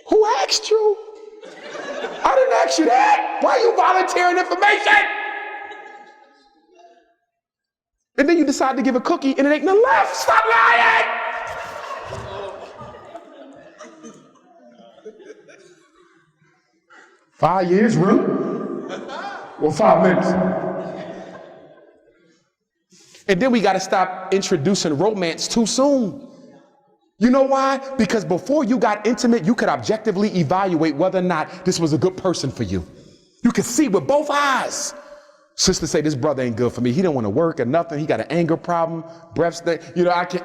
Who asked you? I didn't ask you that. Why are you volunteering information? And then you decide to give a cookie and it ain't none left. Stop lying! $5 years, really? Well, 5 minutes. And then we got to stop introducing romance too soon. You know why? Because before you got intimate, you could objectively evaluate whether or not this was a good person for you. You could see with both eyes. Sister say, this brother ain't good for me. He don't want to work or nothing. He got an anger problem, breath stink. You know, I can't.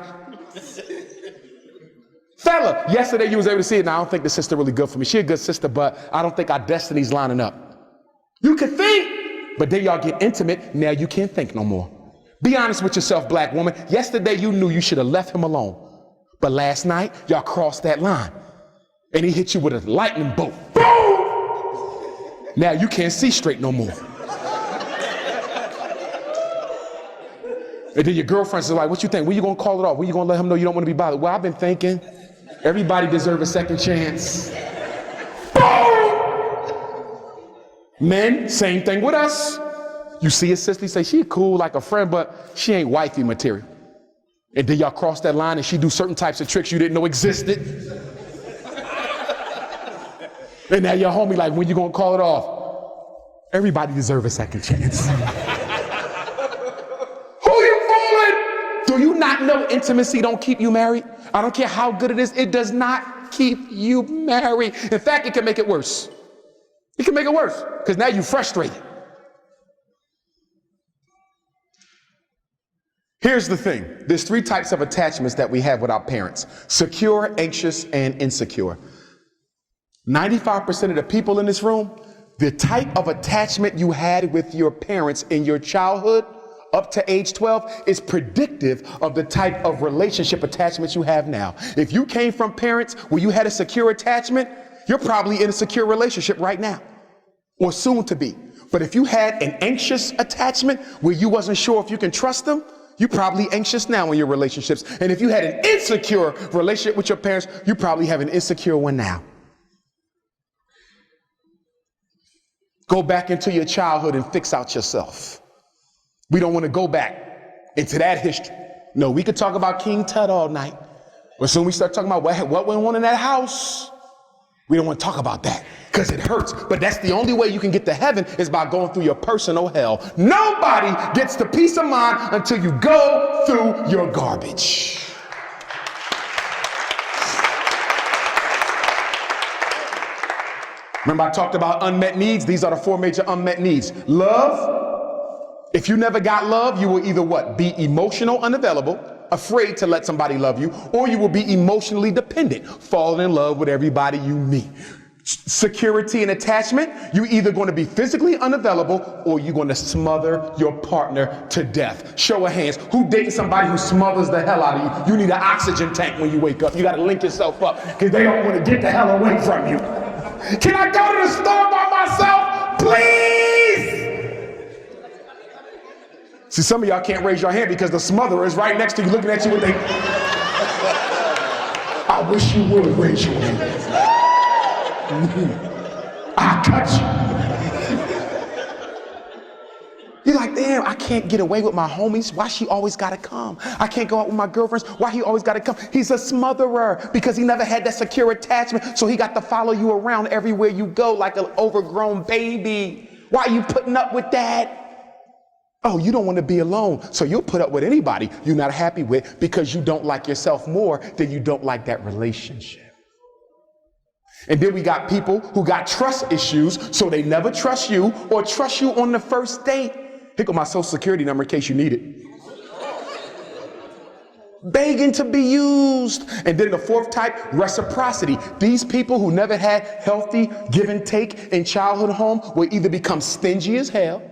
Fella, yesterday you was able to see it. Now, I don't think the sister really good for me. She a good sister, but I don't think our destiny's lining up. You could think, but then y'all get intimate. Now you can't think no more. Be honest with yourself, black woman. Yesterday you knew you should have left him alone. But last night, y'all crossed that line. And he hit you with a lightning bolt. Boom! Now you can't see straight no more. And then your girlfriends are like, what you think? When you gonna call it off? When you gonna let him know you don't want to be bothered? Well, I've been thinking, everybody deserves a second chance. Boom! Men, same thing with us. You see a sister, you say, she cool like a friend, but she ain't wifey material. And then y'all cross that line and she do certain types of tricks you didn't know existed. And now your homie like, when you gonna call it off? Everybody deserves a second chance. Who you fooling? Do you not know intimacy don't keep you married? I don't care how good it is, it does not keep you married. In fact, it can make it worse. It can make it worse, because now you're frustrated. Here's the thing. There's 3 types of attachments that we have with our parents: secure, anxious, and insecure. 95% of the people in this room, the type of attachment you had with your parents in your childhood up to age 12 is predictive of the type of relationship attachments you have now. If you came from parents where you had a secure attachment, you're probably in a secure relationship right now, or soon to be. But if you had an anxious attachment where you wasn't sure if you can trust them, You're probably anxious now in your relationships. And if you had an insecure relationship with your parents, you probably have an insecure one now. Go back into your childhood and fix out yourself. We don't want to go back into that history. No, we could talk about King Tut all night. But soon we start talking about what went on in that house. We don't want to talk about that because it hurts. But that's the only way you can get to heaven is by going through your personal hell. Nobody gets to peace of mind until you go through your garbage. Remember I talked about unmet needs? These are the 4 major unmet needs. Love. If you never got love, you will either what? Be emotional unavailable, afraid to let somebody love you, or you will be emotionally dependent, falling in love with everybody you meet. Security and attachment, you're either going to be physically unavailable or you're going to smother your partner to death. Show of hands, who dates somebody who smothers the hell out of you? You need an oxygen tank when you wake up. You got to link yourself up because they don't want to get the hell away from you. Can I go to the store by myself, please? See, some of y'all can't raise your hand because the smotherer is right next to you looking at you with a... I wish you would raise your hand. I'll cut you. You're like, damn, I can't get away with my homies. Why she always gotta come? I can't go out with my girlfriends. Why he always gotta come? He's a smotherer because he never had that secure attachment, so he got to follow you around everywhere you go like an overgrown baby. Why are you putting up with that? Oh, you don't want to be alone, so you'll put up with anybody you're not happy with because you don't like yourself more than you don't like that relationship. And then we got people who got trust issues, so they never trust you or trust you on the first date. Here go my social security number in case you need it. Begging to be used. And then the 4th type, reciprocity. These people who never had healthy give and take in childhood home will either become stingy as hell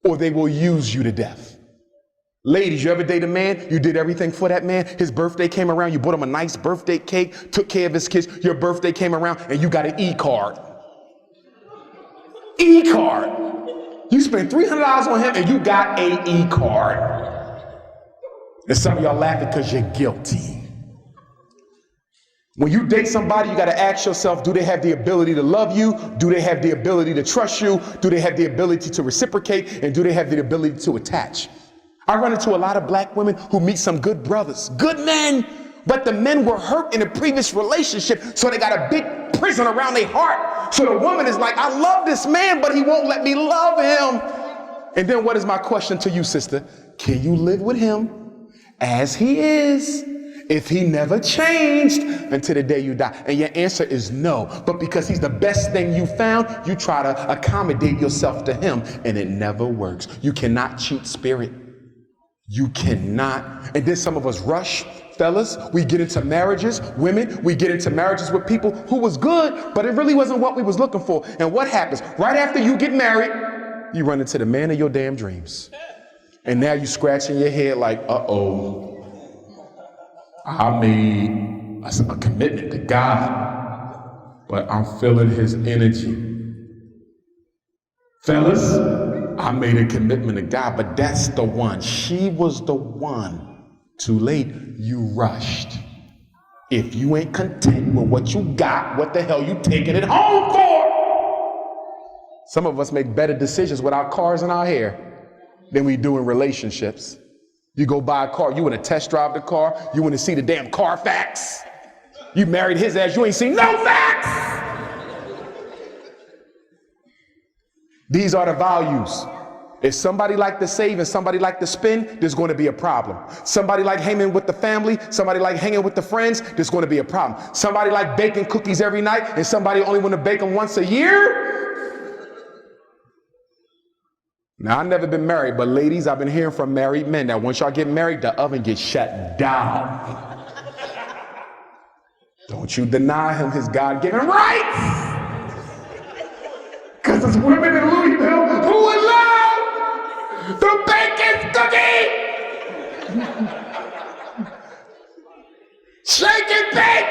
or they will use you to death. Ladies, you ever date a man? You did everything for that man. His birthday came around. You bought him a nice birthday cake, took care of his kids. Your birthday came around and you got an e-card. E-card. You spent $300 on him and you got an e-card. And some of y'all laughing because you're guilty. When you date somebody, you got to ask yourself, do they have the ability to love you? Do they have the ability to trust you? Do they have the ability to reciprocate? And do they have the ability to attach? I run into a lot of black women who meet some good brothers, good men, but the men were hurt in a previous relationship, so they got a big prison around their heart. So the woman is like, I love this man, but he won't let me love him. And then what is my question to you, sister? Can you live with him as he is if he never changed until the day you die? And your answer is no. But because he's the best thing you found, you try to accommodate yourself to him, and it never works. You cannot cheat spirit. You cannot. And then some of us rush, fellas. We get into marriages, women, we get into marriages with people who was good, but it really wasn't what we was looking for. And what happens? Right after you get married, you run into the man of your damn dreams. And now you scratching your head like, uh-oh, I made a commitment to God, but I'm feeling his energy. Fellas, I made a commitment to God, but that's the one. She was the one. Too late, you rushed. If you ain't content with what you got, what the hell you taking it home for? Some of us make better decisions with our cars and our hair than we do in relationships. You go buy a car, you want to test drive the car, you want to see the damn Carfax. You married his ass, you ain't seen no facts. These are the values. If somebody like to save and somebody like to spend, there's going to be a problem. Somebody like hanging with the family, somebody like hanging with the friends, there's going to be a problem. Somebody like baking cookies every night and somebody only want to bake them once a year. Now, I've never been married, but ladies, I've been hearing from married men that once y'all get married, the oven gets shut down. Don't you deny him his God-given rights. Because there's women in Louisville who would love the bacon cookie. Shake and bake.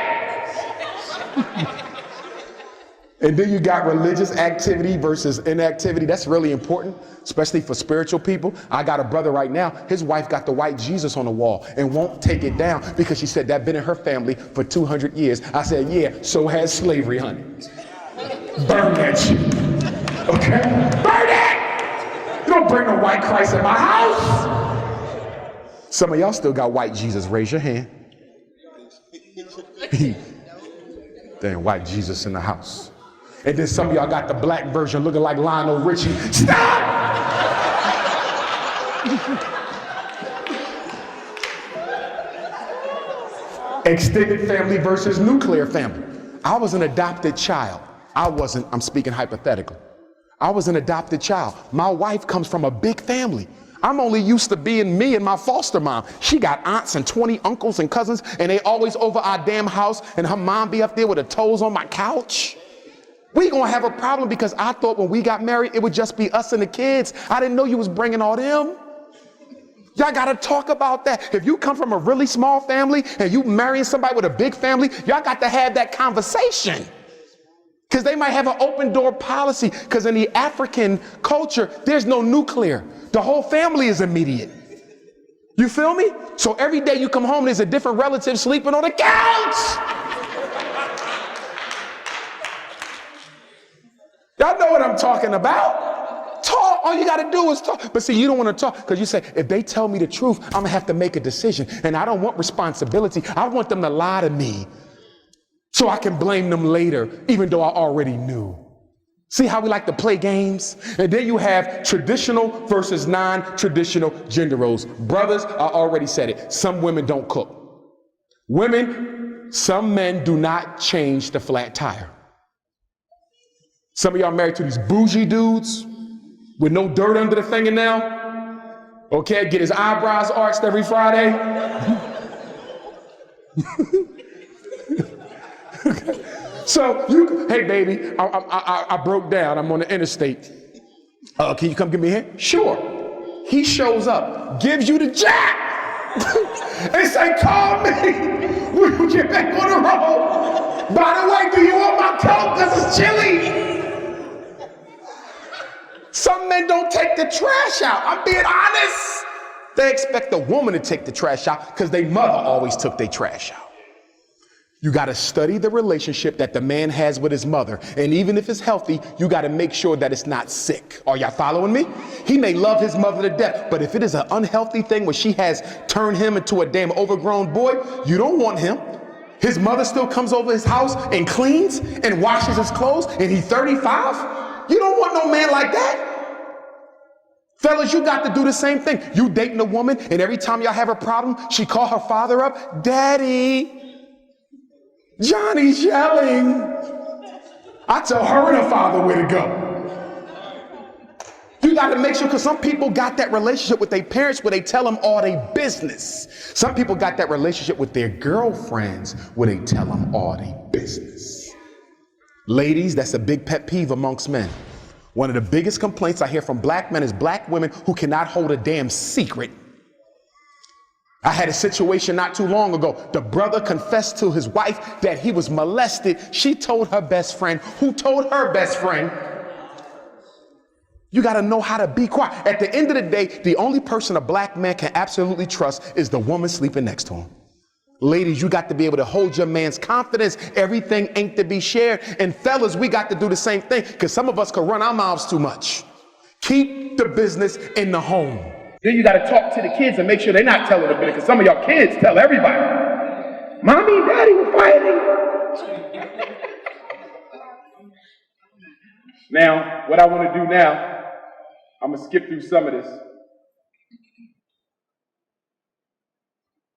And then you got religious activity versus inactivity. That's really important, especially for spiritual people. I got a brother right now, his wife got the white Jesus on the wall and won't take it down because she said that been in her family for 200 years. I said, yeah, so has slavery, honey. Burn that shit. Okay? Burn it! You don't bring no white Christ in my house. Some of y'all still got white Jesus. Raise your hand. Damn, white Jesus in the house. And then some of y'all got the black version looking like Lionel Richie. Stop! Extended family versus nuclear family. I was an adopted child. I'm speaking hypothetical. I was an adopted child. My wife comes from a big family. I'm only used to being me and my foster mom. She got aunts and 20 uncles and cousins, and they always over our damn house, and her mom be up there with her toes on my couch. We gonna have a problem because I thought when we got married, it would just be us and the kids. I didn't know you was bringing all them. Y'all gotta talk about that. If you come from a really small family and you marrying somebody with a big family, y'all got to have that conversation. Because they might have an open door policy. Because in the African culture, there's no nuclear. The whole family is immediate. You feel me? So every day you come home, there's a different relative sleeping on the couch. Y'all know what I'm talking about. Talk. All you got to do is talk. But see, you don't want to talk because you say, if they tell me the truth, I'm going to have to make a decision. And I don't want responsibility. I want them to lie to me so I can blame them later, even though I already knew. See how we like to play games? And then you have traditional versus non-traditional gender roles. Brothers, I already said it. Some women don't cook. Women, some men do not change the flat tire. Some of y'all married to these bougie dudes with no dirt under the fingernail. Okay, get his eyebrows arched every Friday. So hey baby, I broke down. I'm on the interstate. Can you come get me here? Sure. He shows up, gives you the jack, and say, call me. We'll get back on the road. By the way, do you want my coat? Because it's chilly. Some men don't take the trash out. I'm being honest. They expect a woman to take the trash out because their mother always took their trash out. You got to study the relationship that the man has with his mother. And even if it's healthy, you got to make sure that it's not sick. Are y'all following me? He may love his mother to death, but if it is an unhealthy thing where she has turned him into a damn overgrown boy, you don't want him. His mother still comes over his house and cleans and washes his clothes, and he's 35. You don't want no man like that. Fellas, you got to do the same thing. You dating a woman, and every time y'all have a problem, she call her father up. Daddy, Johnny's yelling. I tell her and her father where to go. You got to make sure, because some people got that relationship with their parents where they tell them all their business. Some people got that relationship with their girlfriends where they tell them all their business. Ladies, that's a big pet peeve amongst men. One of the biggest complaints I hear from black men is black women who cannot hold a damn secret. I had a situation not too long ago. The brother confessed to his wife that he was molested. She told her best friend, who told her best friend. You got to know how to be quiet. At the end of the day, the only person a black man can absolutely trust is the woman sleeping next to him. Ladies, you got to be able to hold your man's confidence. Everything ain't to be shared. And fellas, we got to do the same thing, because some of us can run our mouths too much. Keep the business in the home. Then you got to talk to the kids and make sure they're not telling the business, because some of y'all kids tell everybody. Mommy and Daddy were fighting. Now, what I want to do now, I'm going to skip through some of this.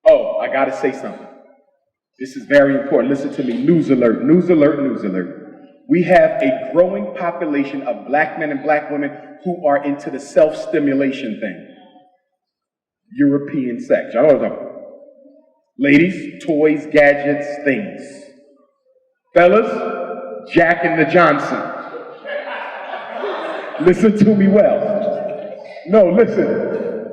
Oh, I got to say something. This is very important. Listen to me. News alert, news alert, news alert. We have a growing population of black men and black women who are into the self-stimulation thing. European sex. Y'all know what I'm talking about. Ladies, toys, gadgets, things. Fellas, Jack and the Johnson. Listen to me well. No, listen.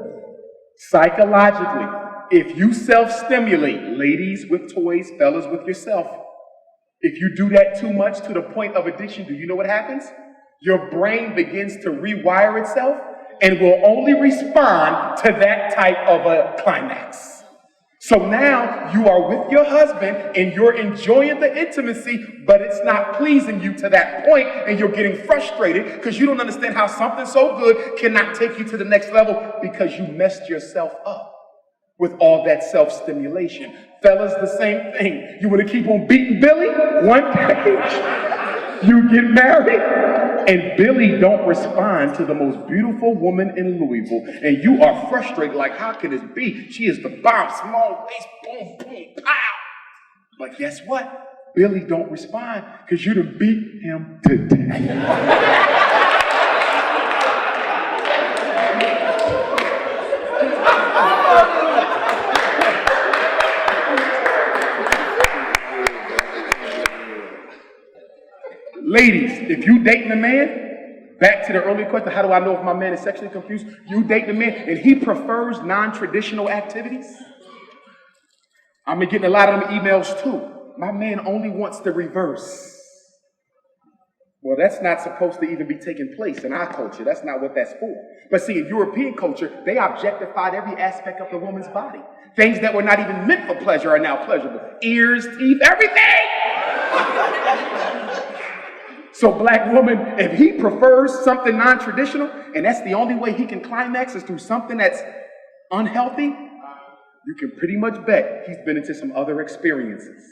Psychologically, if you self-stimulate, ladies with toys, fellas with yourself, If you do that too much to the point of addiction, do you know what happens? Your brain begins to rewire itself and will only respond to that type of a climax. So now you are with your husband and you're enjoying the intimacy, but it's not pleasing you to that point, and you're getting frustrated because you don't understand how something so good cannot take you to the next level because you messed yourself up with all that self-stimulation. Fellas, the same thing. You want to keep on beating Billy? One day, you get married, and Billy don't respond to the most beautiful woman in Louisville, and you are frustrated like, how can this be? She is the bomb, small waist, boom, boom, pow. But guess what? Billy don't respond because you done beat him to death. Ladies, if you dating a man, back to the earlier question, how do I know if my man is sexually confused? You dating a man and he prefers non-traditional activities? I've been getting a lot of them emails too. My man only wants the reverse. Well, that's not supposed to even be taking place in our culture. That's not what that's for. But see, in European culture, they objectified every aspect of the woman's body. Things that were not even meant for pleasure are now pleasurable. Ears, teeth, everything! So black woman, if he prefers something non-traditional, and that's the only way he can climax is through something that's unhealthy, you can pretty much bet he's been into some other experiences.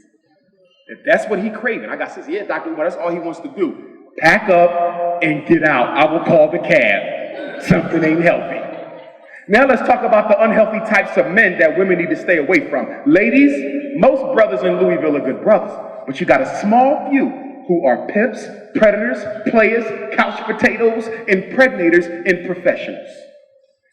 If that's what he craving, I got says, yeah, Dr. Umar, that's all he wants to do. Pack up and get out. I will call the cab. Something ain't healthy. Now let's talk about the unhealthy types of men that women need to stay away from. Ladies, most brothers in Louisville are good brothers, but you got a small few who are pimps, predators, players, couch potatoes, impregnators, and professionals.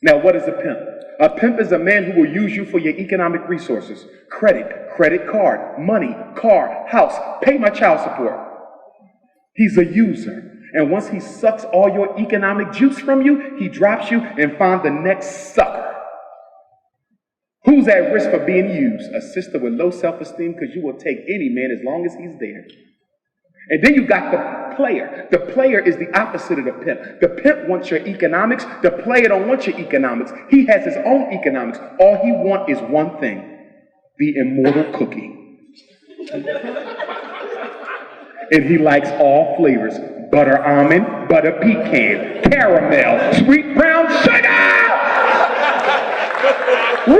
Now, what is a pimp? A pimp is a man who will use you for your economic resources. Credit card, money, car, house, pay my child support. He's a user. And once he sucks all your economic juice from you, he drops you and finds the next sucker. Who's at risk for being used? A sister with low self-esteem, because you will take any man as long as he's there. And then you got the player. The player is the opposite of the pimp. The pimp wants your economics. The player don't want your economics. He has his own economics. All he wants is one thing: the immortal cookie. And he likes all flavors: butter almond, butter pecan, caramel, sweet brown sugar,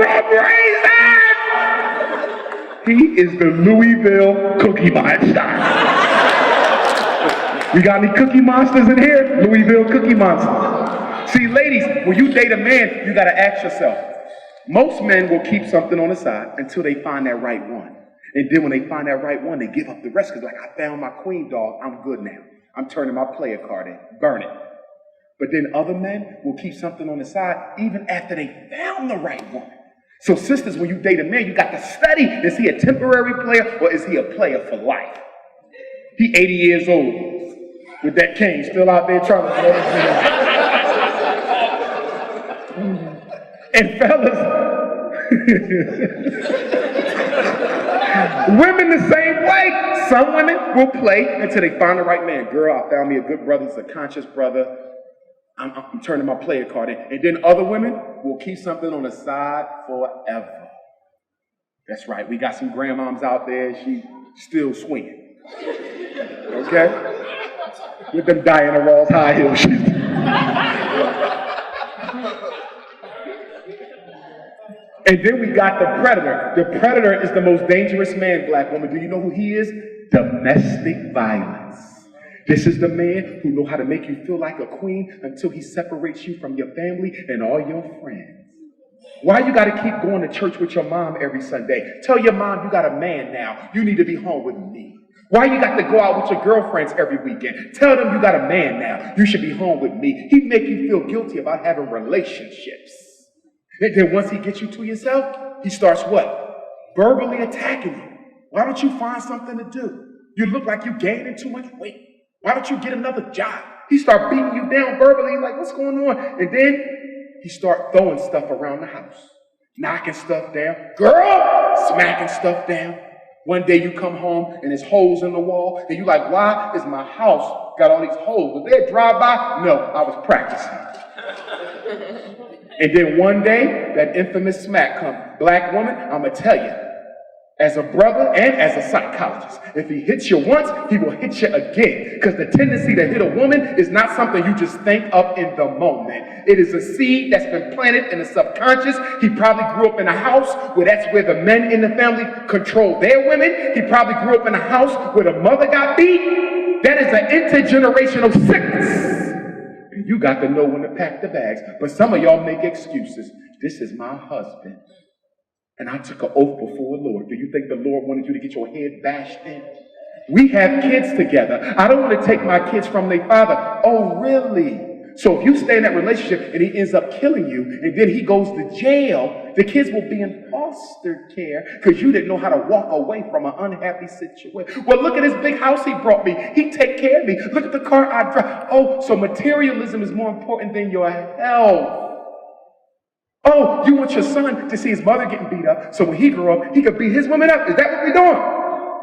red raisin. He is the Louisville Cookie Monster. We got any cookie monsters in here? Louisville Cookie Monster. See, ladies, when you date a man, you got to ask yourself. Most men will keep something on the side until they find that right one. And then when they find that right one, they give up the rest because, like, I found my queen dog, I'm good now. I'm turning my player card in, burn it. But then other men will keep something on the side even after they found the right one. So sisters, when you date a man, you got to study. Is he a temporary player or is he a player for life? He 80 years old. With that cane, still out there trying to And fellas, women the same way. Some women will play until they find the right man. Girl, I found me a good brother, he's a conscious brother. I'm turning my player card in. And then other women will keep something on the side forever. That's right, we got some grandmoms out there, she's still swinging. Okay? With them Diana Ross high heels. And then we got the predator. The predator is the most dangerous man, black woman. Do you know who he is? Domestic violence. This is the man who knows how to make you feel like a queen until he separates you from your family and all your friends. Why you got to keep going to church with your mom every Sunday? Tell your mom you got a man now. You need to be home with me. Why you got to go out with your girlfriends every weekend? Tell them you got a man now. You should be home with me. He make you feel guilty about having relationships. And then once he gets you to yourself, he starts what? Verbally attacking you. Why don't you find something to do? You look like you gaining too much weight. Why don't you get another job? He start beating you down verbally, like, what's going on? And then he start throwing stuff around the house. Knocking stuff down. Girl, smacking stuff down. One day you come home and there's holes in the wall, and you're like, why is my house got all these holes? Was there a drive-by? No, I was practicing. And then one day, that infamous smack comes. Black woman, I'm going to tell you, as a brother and as a psychologist, if he hits you once, he will hit you again. Because the tendency to hit a woman is not something you just think of in the moment. It is a seed that's been planted in the subconscious. He probably grew up in a house where that's where the men in the family control their women. He probably grew up in a house where the mother got beat. That is an intergenerational sickness. And you got to know when to pack the bags. But some of y'all make excuses. This is my husband. And I took an oath before the Lord. Do you think the Lord wanted you to get your head bashed in? We have kids together. I don't want to take my kids from their father. Oh, really? So if you stay in that relationship and he ends up killing you and then he goes to jail, the kids will be in foster care because you didn't know how to walk away from an unhappy situation. Well, look at this big house he brought me. He take care of me. Look at the car I drive. Oh, so materialism is more important than your health. Oh, you want your son to see his mother getting beat up, so when he grow up, he could beat his woman up. Is that what we're doing?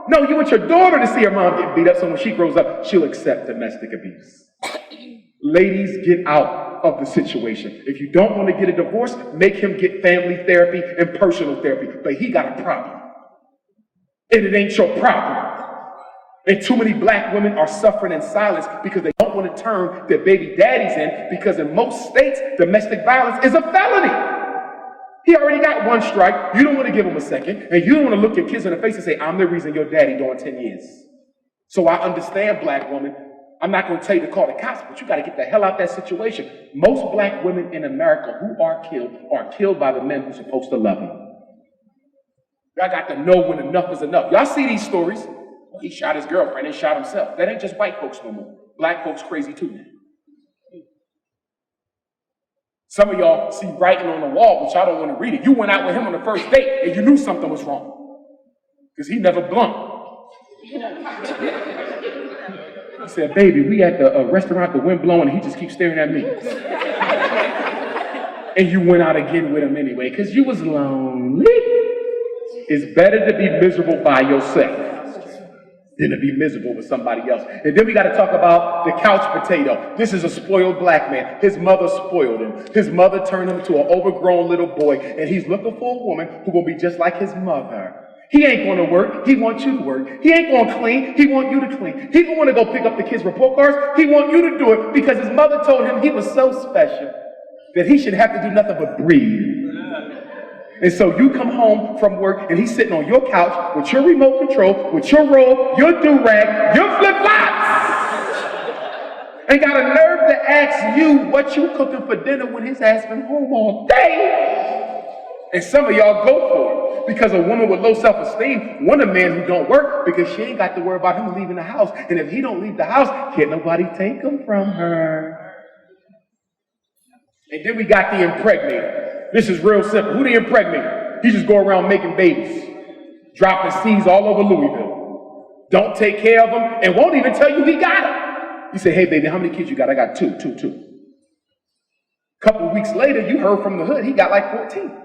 No, you want your daughter to see her mom getting beat up, so when she grows up, she'll accept domestic abuse. Ladies, get out of the situation. If you don't want to get a divorce, make him get family therapy and personal therapy. But he got a problem. And it ain't your problem. And too many black women are suffering in silence because they don't want to turn their baby daddies in, because in most states, domestic violence is a felony. He already got one strike. You don't want to give him a second. And you don't want to look your kids in the face and say, I'm the reason your daddy doing 10 years. So I understand, black woman. I'm not going to tell you to call the cops, but you got to get the hell out of that situation. Most black women in America who are killed by the men who's supposed to love them. Y'all got to know when enough is enough. Y'all see these stories. He shot his girlfriend and shot himself. That ain't just white folks no more. Black folks crazy too now. Some of y'all see writing on the wall, but y'all don't want to read it. You went out with him on the first date and you knew something was wrong. Because he never blunked. He said, baby, we at the restaurant, the wind blowing, and he just keeps staring at me. And you went out again with him anyway, because you was lonely. It's better to be miserable by yourself than to be miserable with somebody else. And then we got to talk about the couch potato. This is a spoiled black man. His mother spoiled him. His mother turned him to an overgrown little boy, and he's looking for a woman who will be just like his mother. He ain't going to work. He wants you to work. He ain't going to clean. He wants you to clean. He don't want to go pick up the kids' report cards. He wants you to do it because his mother told him he was so special that he should have to do nothing but breathe. And so you come home from work and he's sitting on your couch with your remote control, with your robe, your do-rag, your flip-flops. And got a nerve to ask you what you cooking for dinner when his ass been home all day. And some of y'all go for it. Because a woman with low self-esteem want a man who don't work because she ain't got to worry about him leaving the house. And if he don't leave the house, can't nobody take him from her. And then we got the impregnator. This is real simple. Who the impregnator? He just go around making babies, dropping seeds all over Louisville. Don't take care of them and won't even tell you he got them. You say, hey, baby, how many kids you got? I got two. A couple of weeks later, you heard from the hood, he got like 14.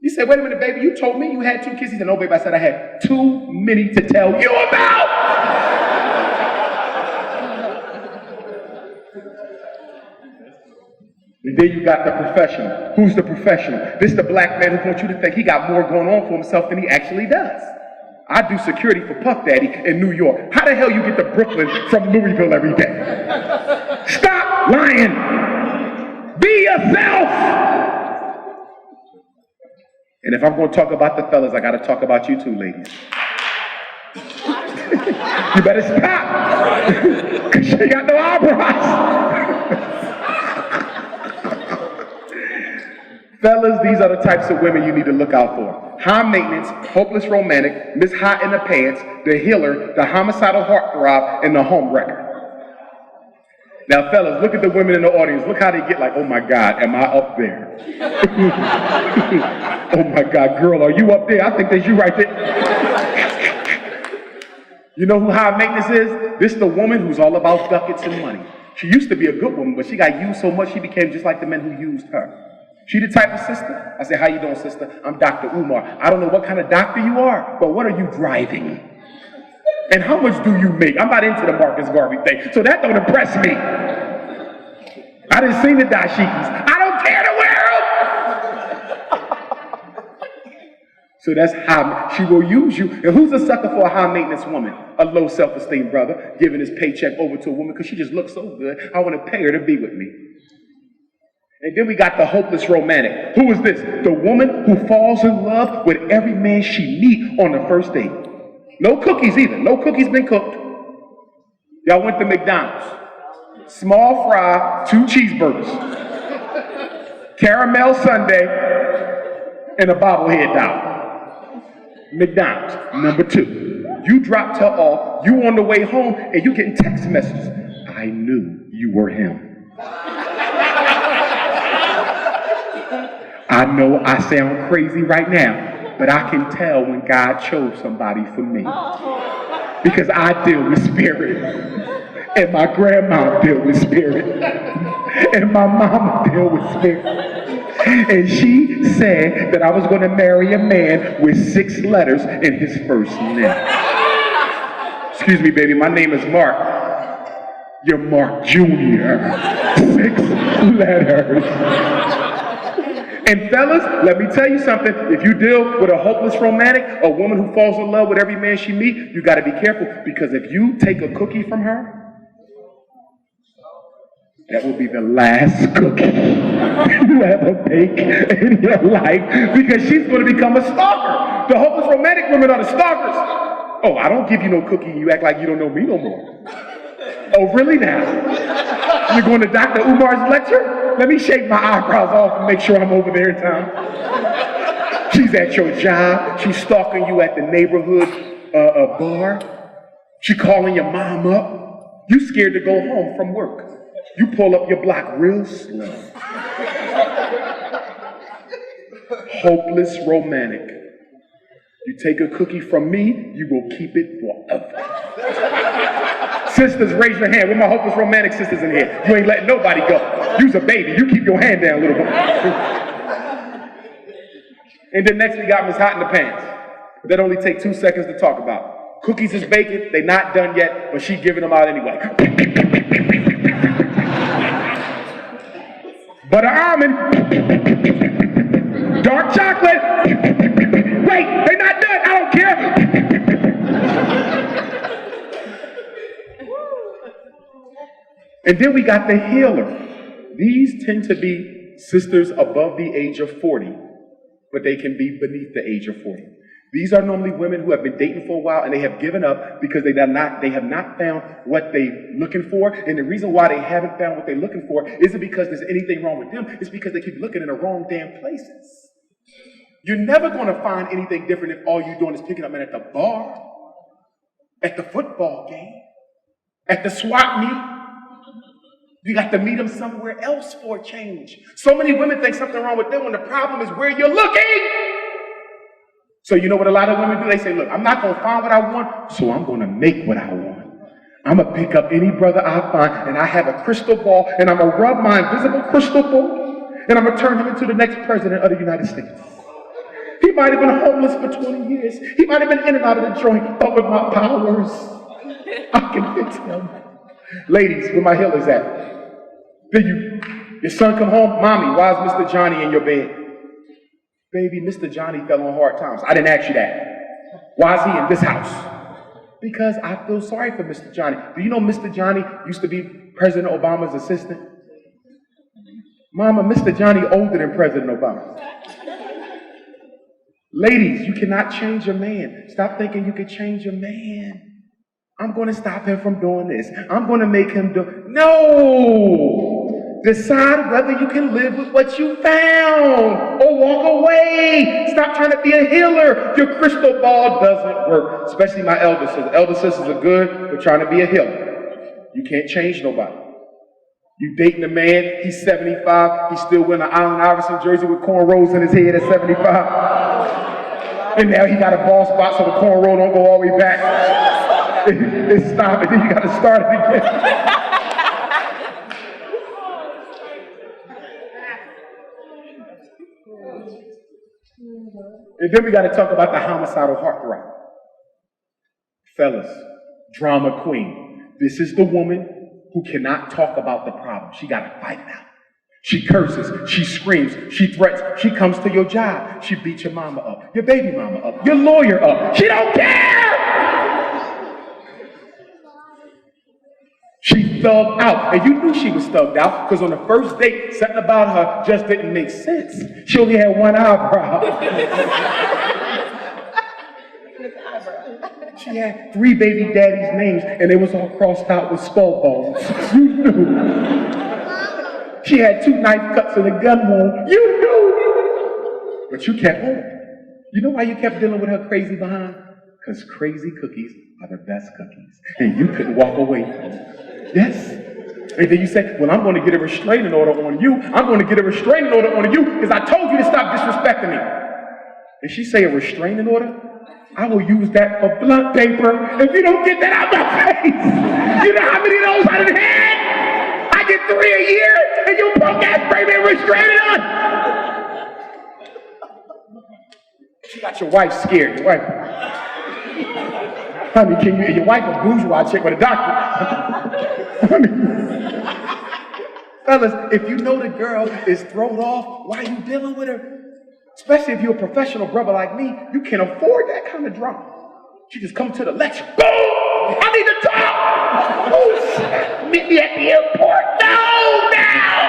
You said, wait a minute, baby, you told me you had 2 kids. He said, no, baby, I said I had too many to tell you about. And then you got the professional. Who's the professional? This is the black man who wants you to think he got more going on for himself than he actually does. I do security for Puff Daddy in New York. How the hell you get to Brooklyn from Louisville every day? Stop lying. Be yourself. And if I'm going to talk about the fellas, I got to talk about you too, ladies. You better stop. Because you got no eyebrows. Fellas, these are the types of women you need to look out for. High maintenance, hopeless romantic, Miss Hot in the Pants, the healer, the homicidal heartthrob, and the home wrecker. Now, fellas, look at the women in the audience. Look how they get like, oh my God, am I up there? Oh my God, girl, are you up there? I think that's you right there. You know who high maintenance is? This is the woman who's all about ducats and money. She used to be a good woman, but she got used so much she became just like the men who used her. She the type of sister, I say, how you doing, sister? I'm Dr. Umar. I don't know what kind of doctor you are, but what are you driving? And how much do you make? I'm not into the Marcus Garvey thing, so that don't impress me. I didn't see the dashikis. I don't care to wear them. So that's how she will use you. And who's a sucker for a high maintenance woman? A low self-esteem brother giving his paycheck over to a woman because she just looks so good. I want to pay her to be with me. And then we got the hopeless romantic. Who is this? The woman who falls in love with every man she meets on the first date. No cookies either. No cookies been cooked. Y'all went to McDonald's. Small fry, 2 cheeseburgers. Caramel sundae, and a bobblehead doll. McDonald's, number 2. You dropped her off, you on the way home, and you getting text messages. I knew you were him. I know I sound crazy right now, but I can tell when God chose somebody for me. Because I deal with spirit, and my grandma dealt with spirit, and my mama dealt with spirit. And she said that I was going to marry a man with 6 letters in his first name. Excuse me, baby, my name is Mark. You're Mark Jr. 6 letters. And fellas, let me tell you something. If you deal with a hopeless romantic, a woman who falls in love with every man she meets, you got to be careful. Because if you take a cookie from her, that will be the last cookie you ever bake in your life. Because she's going to become a stalker. The hopeless romantic women are the stalkers. Oh, I don't give you no cookie and you act like you don't know me no more. Oh, really now? You're going to Dr. Umar's lecture? Let me shake my eyebrows off and make sure I'm over there in time. She's at your job. She's stalking you at the neighborhood bar. She calling your mom up. You scared to go home from work. You pull up your block real slow. Hopeless romantic. You take a cookie from me, you will keep it forever. Sisters, raise your hand. Where my hopeless romantic sisters in here? You ain't letting nobody go. You's a baby. You keep your hand down a little bit. And then next we got Miss Hot in the Pants. That only take 2 seconds to talk about. Cookies is baking. They not done yet, but she giving them out anyway. Butter almond. Dark chocolate. Wait, they not done. I don't care. And then we got the healer. These tend to be sisters above the age of 40, but they can be beneath the age of 40. These are normally women who have been dating for a while and they have given up because they have not found what they're looking for. And the reason why they haven't found what they're looking for isn't because there's anything wrong with them. It's because they keep looking in the wrong damn places. You're never going to find anything different if all you're doing is picking up men at the bar, at the football game, at the swap meet. You got to meet them somewhere else for a change. So many women think something wrong with them when the problem is where you're looking. So you know what a lot of women do? They say, look, I'm not going to find what I want, so I'm going to make what I want. I'm going to pick up any brother I find, and I have a crystal ball, and I'm going to rub my invisible crystal ball, and I'm going to turn him into the next president of the United States. He might have been homeless for 20 years. He might have been in and out of the joint, but with my powers, I can fix him. Ladies, where my healer's at? Then your son come home, mommy, why is Mr. Johnny in your bed? Baby, Mr. Johnny fell on hard times. I didn't ask you that. Why is he in this house? Because I feel sorry for Mr. Johnny. Do you know Mr. Johnny used to be President Obama's assistant? Mama, Mr. Johnny older than President Obama. Ladies, you cannot change a man. Stop thinking you can change a man. I'm going to stop him from doing this. I'm going to make him do... No! Decide whether you can live with what you found or walk away. Stop trying to be a healer. Your crystal ball doesn't work. Especially my elder sisters. Elder sisters are good for trying to be a healer. You can't change nobody. You dating a man, he's 75, he's still wearing an Allen Iverson jersey with cornrows in his head at 75. And now he got a bald spot so the cornrow don't go all the way back. It's stopping, then you got to start it again. And then we got to talk about the homicidal heartthrob. Fellas, drama queen. This is the woman who cannot talk about the problem. She got to fight it out. She curses, she screams, she threats, she comes to your job. She beats your mama up, your baby mama up, your lawyer up. She don't care! She thugged out. And you knew she was thugged out because on the first date, something about her just didn't make sense. She only had one eyebrow. She had 3 baby daddies' names and they was all crossed out with skull bones. You knew. She had 2 knife cuts and a gun wound. You knew. But you kept on. You know why you kept dealing with her crazy behind? Because crazy cookies are the best cookies. And you couldn't walk away from them. Yes. And then you say, well, I'm going to get a restraining order on you. I'm going to get a restraining order on you because I told you to stop disrespecting me. And she say a restraining order? I will use that for blunt paper if you don't get that out my face. You know how many of those I done had? I get 3 a year and you punk ass bring me a restraining order. She got your wife scared. Your wife. Honey, can you, your wife a bourgeois chick with a doctor. Fellas, if you know the girl is thrown off, why are you dealing with her? Especially if you're a professional brother like me, you can't afford that kind of drama. She just come to the lecture. Boom! I need to talk! Oh, shit. Meet me at the airport. No, now!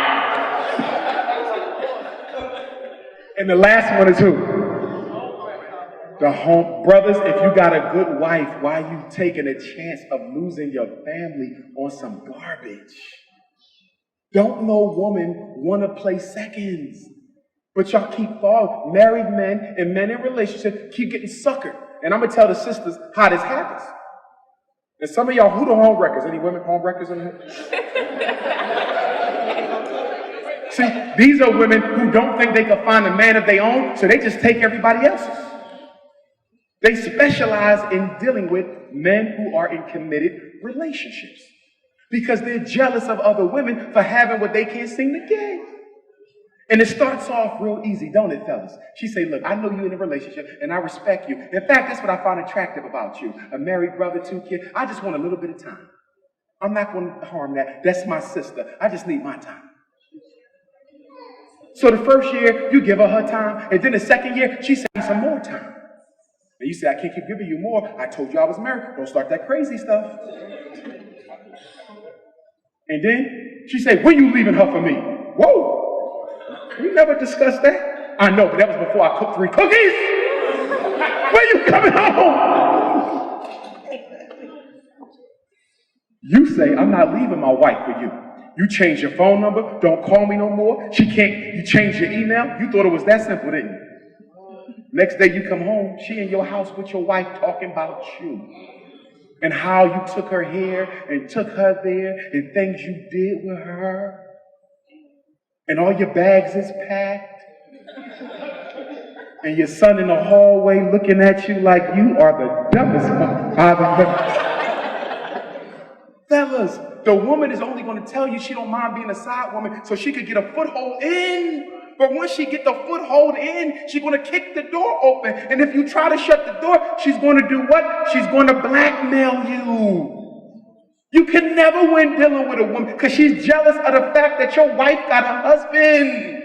And the last one is who? The home brothers, if you got a good wife, why are you taking a chance of losing your family on some garbage? Don't no woman want to play seconds. But y'all keep falling. Married men and men in relationships keep getting suckered. And I'm going to tell the sisters how this happens. And some of y'all, who the home wreckers? Any women home wreckers in here? See, these are women who don't think they can find a man of their own, so they just take everybody else's. They specialize in dealing with men who are in committed relationships because they're jealous of other women for having what they can't seem to get. And it starts off real easy, don't it, fellas? She say, look, I know you're in a relationship and I respect you. In fact, that's what I find attractive about you. A married brother, 2 kids. I just want a little bit of time. I'm not going to harm that. That's my sister. I just need my time. So the first year, you give her time. And then the second year, she says some more time. And you say, I can't keep giving you more. I told you I was married. Don't start that crazy stuff. And then she said, when you leaving her for me? Whoa. We never discussed that. I know, but that was before I cooked 3 cookies. When you coming home? You say, I'm not leaving my wife for you. You change your phone number. Don't call me no more. She can't. You change your email. You thought it was that simple, didn't you? Next day you come home, she in your house with your wife talking about you. And how you took her here and took her there and things you did with her. And all your bags is packed. And your son in the hallway looking at you like you are the dumbest father. Fellas, the woman is only going to tell you she don't mind being a side woman so she could get a foothold in. But once she get the foothold in, she's going to kick the door open. And if you try to shut the door, she's going to do what? She's going to blackmail you. You can never win dealing with a woman because she's jealous of the fact that your wife got a husband.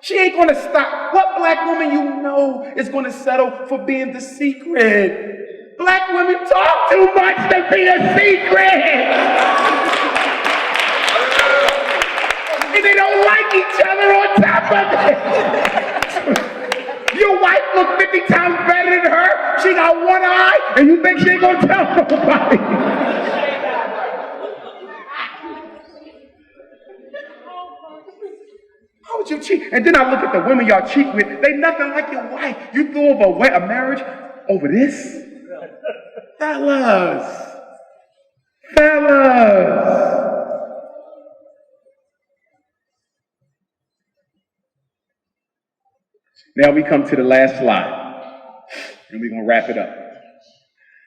She ain't going to stop. What black woman you know is going to settle for being the secret? Black women talk too much to be a secret. And they don't like each other on top of it. Your wife look 50 times better than her. She got one eye, and you think she ain't gonna tell nobody. How would you cheat? And then I look at the women y'all cheat with. They nothing like your wife. You threw over a marriage over this? Fellas. Now we come to the last slide, and we're going to wrap it up.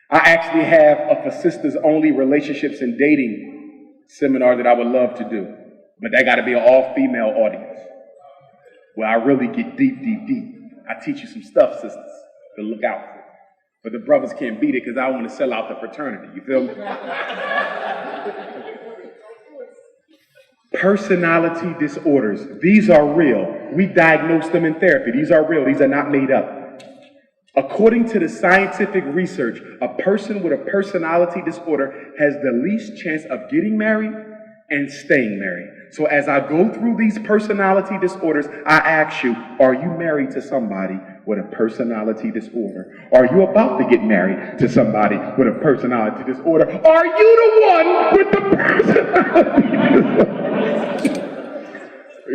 I actually have a for sisters only relationships and dating seminar that I would love to do, but that got to be an all-female audience where I really get deep. I teach you some stuff, sisters, to look out for. But the brothers can't beat it because I want to sell out the fraternity. You feel me? Personality disorders. These are real. We diagnose them in therapy. These are real. These are not made up. According to the scientific research, a person with a personality disorder has the least chance of getting married and staying married. So as I go through these personality disorders, I ask you, are you married to somebody with a personality disorder? Are you about to get married to somebody with a personality disorder? Are you the one with the personality disorder?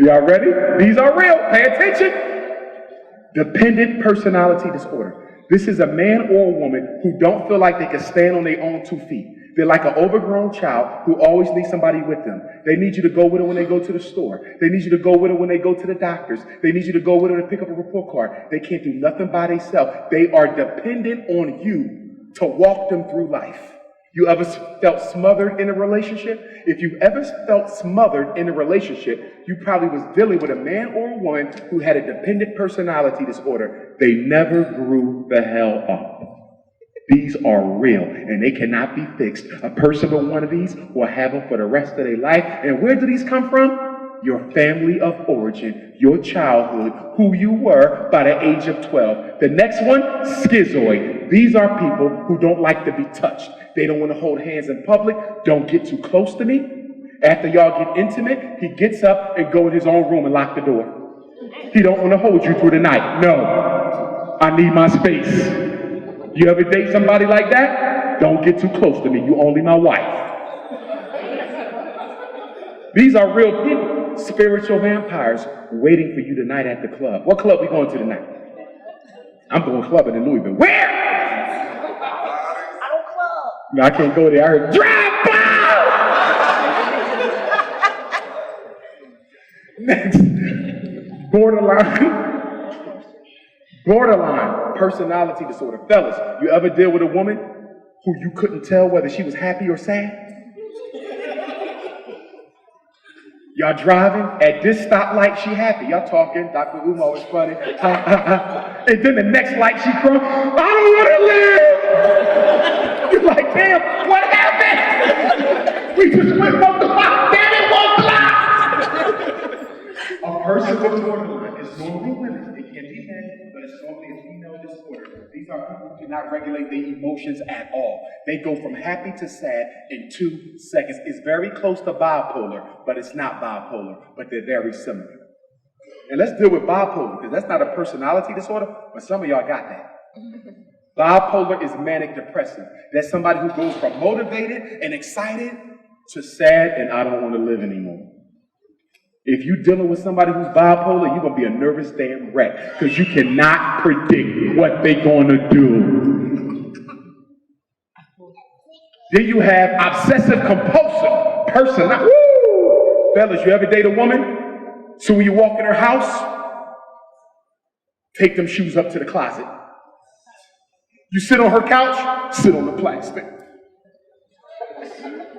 Y'all ready? These are real. Pay attention. Dependent personality disorder. This is a man or a woman who don't feel like they can stand on their own 2 feet. They're like an overgrown child who always needs somebody with them. They need you to go with them when they go to the store. They need you to go with them when they go to the doctors. They need you to go with them to pick up a report card. They can't do nothing by themselves. They are dependent on you to walk them through life. You ever felt smothered in a relationship? If you've ever felt smothered in a relationship, you probably was dealing with a man or a woman who had a dependent personality disorder. They never grew the hell up. These are real, and they cannot be fixed. A person with one of these will have them for the rest of their life. And where do these come from? Your family of origin, your childhood, who you were by the age of 12. The next one, schizoid. These are people who don't like to be touched. They don't want to hold hands in public. Don't get too close to me. After y'all get intimate, he gets up and go in his own room and lock the door. He don't want to hold you through the night. No, I need my space. You ever date somebody like that? Don't get too close to me. You only my wife. These are real people. Spiritual vampires waiting for you tonight at the club. What club we going to tonight? I'm going clubbing in Louisville. Where? I don't club. No, I can't go there. I heard drive by. Next. Borderline personality disorder. Fellas, you ever deal with a woman who you couldn't tell whether she was happy or sad? Y'all driving, at this stoplight she happy. Y'all talking, Dr. Umar was funny. And then the next light she crying, I don't want to live! You're like, damn, what happened? We just went from the block, damn it, one block! A person with borderline is normally women. It can be men, but it's normally a female disorder. These are people who cannot regulate their emotions at all. They go from happy to sad in 2 seconds. It's very close to bipolar, but it's not bipolar, but they're very similar. And let's deal with bipolar, because that's not a personality disorder, but some of y'all got that. Bipolar is manic depressive. That's somebody who goes from motivated and excited to sad and I don't want to live anymore. If you're dealing with somebody who's bipolar, you're going to be a nervous damn wreck because you cannot predict what they're going to do. Then you have obsessive compulsive personality. Fellas, you ever date a woman? So when you walk in her house, take them shoes up to the closet. You sit on her couch, sit on the plastic.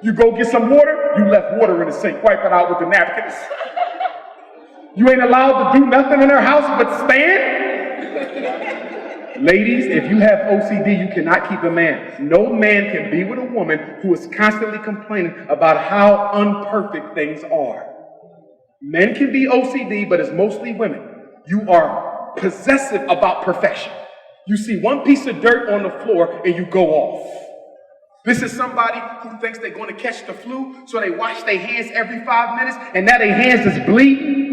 You go get some water, you left water in the sink, wipe it out with the napkins. You ain't allowed to do nothing in her house but stand. Ladies, if you have OCD, you cannot keep a man. No man can be with a woman who is constantly complaining about how unperfect things are. Men can be OCD, but it's mostly women. You are possessive about perfection. You see one piece of dirt on the floor and you go off. This is somebody who thinks they're going to catch the flu, so they wash their hands every 5 minutes, and now their hands is bleeding.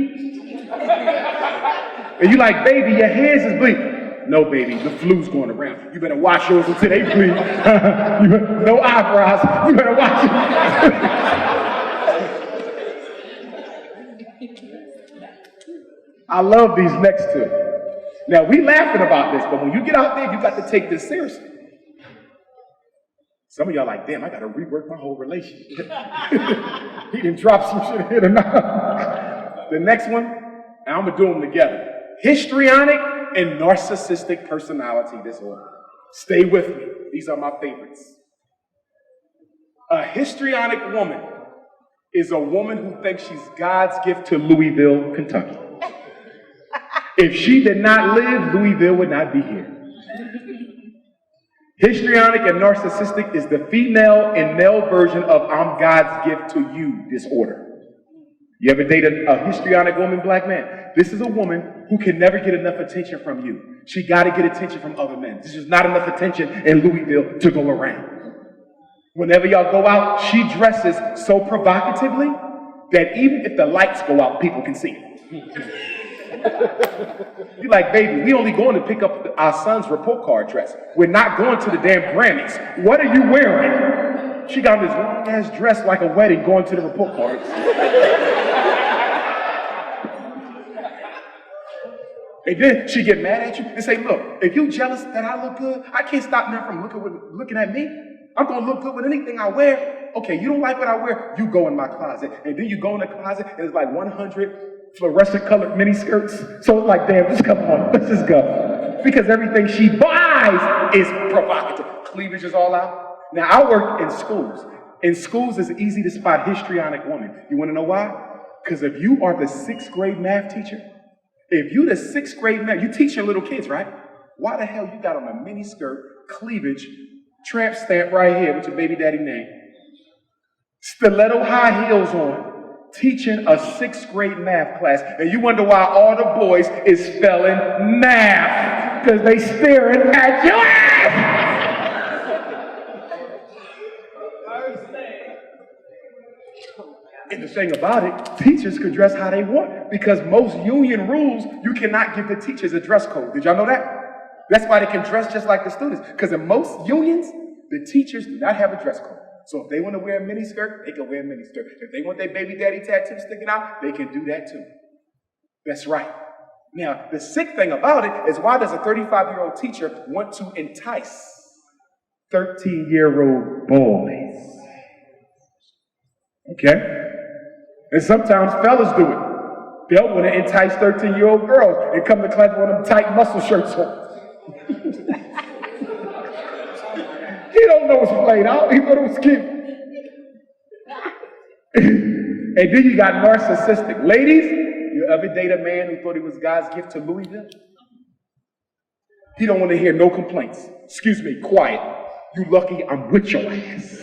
And you like, baby, your hands is bleeding. No, baby, the flu's going around. You better wash yours until they bleed. No eyebrows. You better wash it. I love these next two. Now, we laughing about this, but when you get out there, you got to take this seriously. Some of y'all like, damn, I got to rework my whole relationship. He didn't drop some shit here tonight. The next one, and I'm going to do them together. Histrionic and narcissistic personality disorder. Stay with me. These are my favorites. A histrionic woman is a woman who thinks she's God's gift to Louisville, Kentucky. If she did not live, Louisville would not be here. Histrionic and narcissistic is the female and male version of I'm God's gift to you disorder. You ever dated a histrionic woman, black man? This is a woman who can never get enough attention from you. She got to get attention from other men. There's just not enough attention in Louisville to go around. Whenever y'all go out, she dresses so provocatively that even if the lights go out, people can see it. You're like, baby, we only going to pick up our son's report card dress. We're not going to the damn Grammys. What are you wearing? She got this long-ass dress like a wedding going to the report cards. And then she get mad at you and say, look, if you jealous that I look good, I can't stop them from looking at me. I'm going to look good with anything I wear. Okay, you don't like what I wear? You go in my closet. And then you go in the closet and it's like 100 fluorescent colored mini skirts. So it's like, damn, just come on, let's just go. Because everything she buys is provocative. Cleavage is all out. Now, I work in schools. In schools, it's easy to spot histrionic women. You want to know why? Because if you are the 6th grade math teacher, if you the 6th grade math, you teach your little kids, right? Why the hell you got on a mini skirt, cleavage, tramp stamp right here with your baby daddy name, stiletto high heels on, teaching a 6th grade math class, and you wonder why all the boys is spelling math, because they staring at your ass. And the thing about it, teachers could dress how they want, because most union rules, you cannot give the teachers a dress code. Did y'all know that? That's why they can dress just like the students, because in most unions, the teachers do not have a dress code. So if they want to wear a mini skirt, they can wear a mini skirt. If they want their baby daddy tattoo sticking out, they can do that too. That's right. Now, the sick thing about it is, why does a 35-year-old teacher want to entice 13-year-old boys? Okay? And sometimes fellas do it. They'll want to entice 13-year-old girls and come to class with them tight muscle shirts on. He don't know it's played out. He thought it was cute. And then you got narcissistic. Ladies, you ever date a man who thought he was God's gift to Louisville? He don't want to hear no complaints. Excuse me, quiet. You lucky I'm with your ass.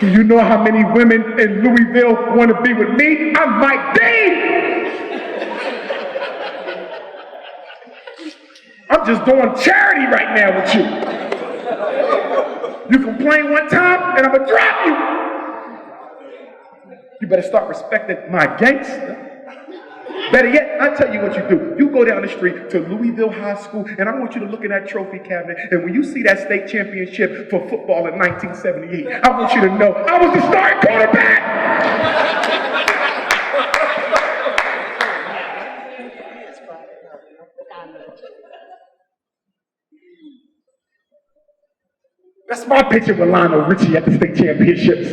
Do you know how many women in Louisville want to be with me? I might be. I'm just doing charity right now with you. You complain one time, and I'm going to drop you. You better start respecting my gangster. Better yet, I tell you what you do. You go down the street to Louisville High School, and I want you to look in that trophy cabinet, and when you see that state championship for football in 1978, I want you to know I was the starting quarterback. That's my picture with Lionel Richie at the state championships.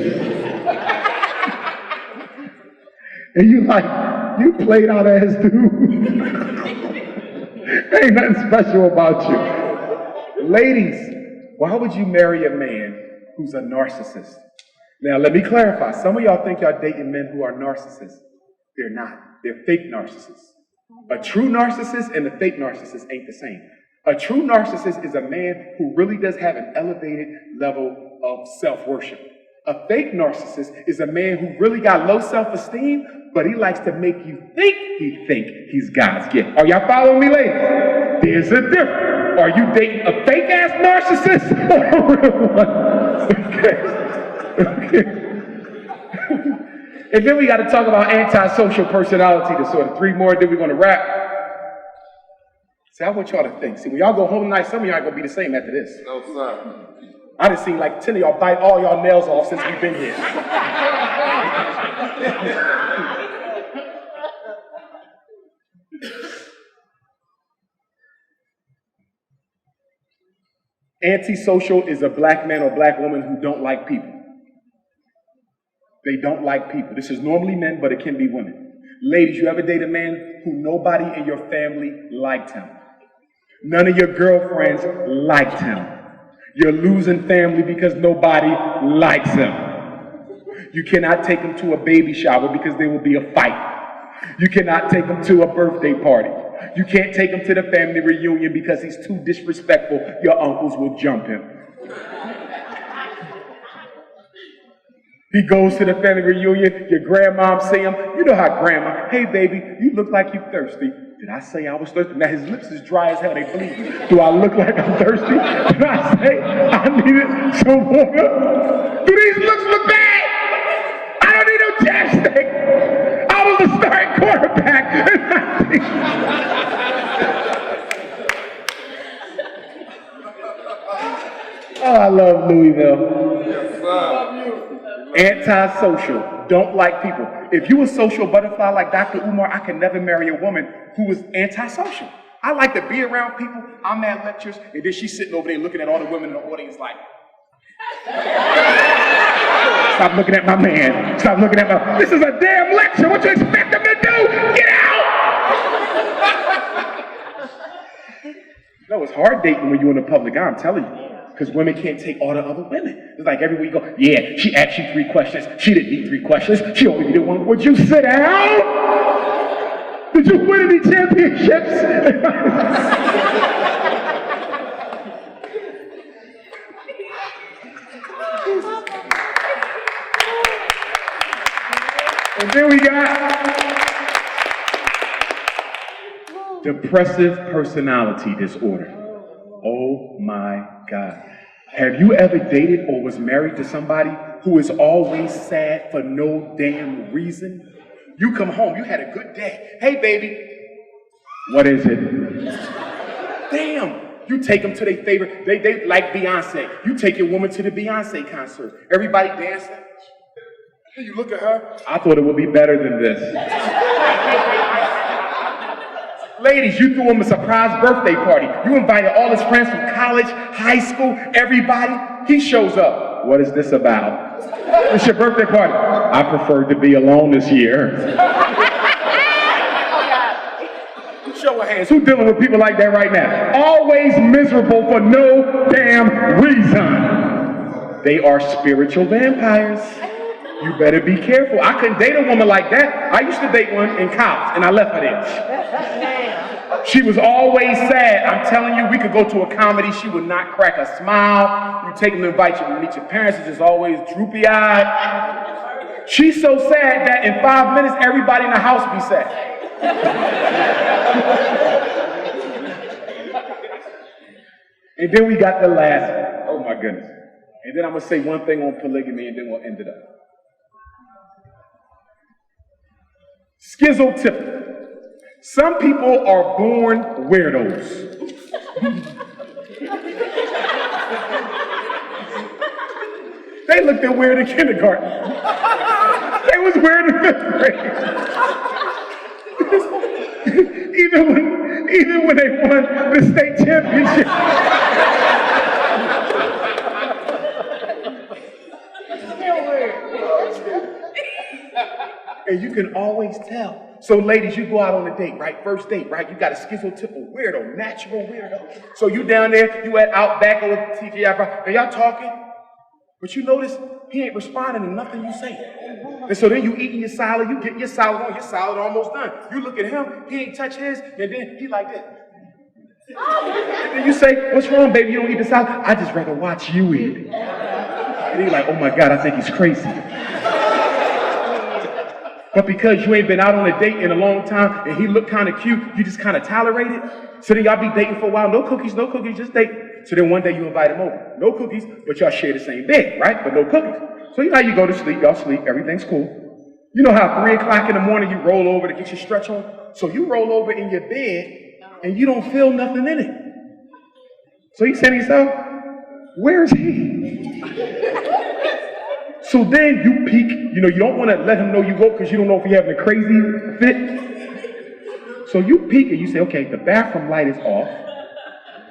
And you like, you played out ass dude. Ain't nothing special about you. Ladies, why would you marry a man who's a narcissist? Now, let me clarify. Some of y'all think y'all dating men who are narcissists. They're not. They're fake narcissists. A true narcissist and a fake narcissist ain't the same. A true narcissist is a man who really does have an elevated level of self-worship. A fake narcissist is a man who really got low self-esteem, but he likes to make you think he's God's gift. Are y'all following me, ladies? There's a difference. Are you dating a fake-ass narcissist or a real one? Okay. And then we got to talk about antisocial personality disorder. 3 more, then we're going to wrap. See, I want y'all to think. See, when y'all go home tonight, some of y'all ain't going to be the same after this. No, sir. I done seen like 10 of y'all bite all y'all nails off since we've been here. Antisocial is a black man or black woman who don't like people. They don't like people. This is normally men, but it can be women. Ladies, you ever date a man who nobody in your family liked him? None of your girlfriends liked him. You're losing family because nobody likes him. You cannot take them to a baby shower because there will be a fight. You cannot take him to a birthday party. You can't take him to the family reunion because he's too disrespectful. Your uncles will jump him. He goes to the family reunion, your grandmom see him. You know how grandma, hey baby, you look like you thirsty. Did I say I was thirsty? Now his lips is dry as hell, they bleed. Do I look like I'm thirsty? Did I say I needed some water? Do these looks look bad? I don't need no chapstick. I was the starting quarterback. Oh, I love Louisville. Yes, sir. Antisocial. Don't like people. If you a social butterfly like Dr. Umar, I can never marry a woman who is antisocial. I like to be around people. I'm at lectures, and then she's sitting over there looking at all the women in the audience like, stop looking at my man. Stop looking at my, this is a damn lecture. What you expect them to do? Get out! No, it's hard dating when you're in the public eye, I'm telling you. Because women can't take all the other women. It's like everywhere you go, yeah, she asked you 3 questions. She didn't need 3 questions. She only needed 1. Would you sit down? Did you win any championships? And then we got depressive personality disorder. Oh my God. Have you ever dated or was married to somebody who is always sad for no damn reason? You come home, you had a good day. Hey baby, what is it? Damn. You take them to their favorite, they like Beyonce. You take your woman to the Beyonce concert. Everybody dancing. You look at her, I thought it would be better than this. Ladies, you threw him a surprise birthday party. You invited all his friends from college, high school, everybody. He shows up. What is this about? It's your birthday party. I preferred to be alone this year. Show of hands. Who's dealing with people like that right now? Always miserable for no damn reason. They are spiritual vampires. You better be careful. I couldn't date a woman like that. I used to date one in college, and I left her there. She was always sad. I'm telling you, we could go to a comedy. She would not crack a smile. You take them to invite you to meet your parents. It's just always droopy-eyed. She's so sad that in 5 minutes, everybody in the house be sad. And then we got the last one. Oh, my goodness. And then I'm going to say one thing on polygamy, and then we'll end it up. Schizotypical. Some people are born weirdos. They looked at weird in kindergarten. They was weird in 5th grade. even when they won the state championship. And you can always tell. So ladies, you go out on a date, right? First date, right? You got a schizotypical weirdo, natural weirdo. So you down there, you at Outback or TGI, and y'all talking, but you notice he ain't responding to nothing you say. And so then you eating your salad, you getting your salad on, your salad almost done. You look at him, he ain't touch his, and then he like this. And then you say, what's wrong, baby? You don't eat the salad? I just rather watch you eat it. And he like, oh my God, I think he's crazy. But because you ain't been out on a date in a long time and he looked kind of cute, you just kind of tolerate it. So then y'all be dating for a while. No cookies, just date. So then one day you invite him over. No cookies, but y'all share the same bed, right? But no cookies. So you know how you go to sleep, y'all sleep, everything's cool. You know how 3 o'clock in the morning you roll over to get your stretch on? So you roll over in your bed and you don't feel nothing in it. So you say to yourself, where's he? So then you peek, you know, you don't want to let him know you woke because you don't know if he's having a crazy fit. So you peek and you say, okay, the bathroom light is off.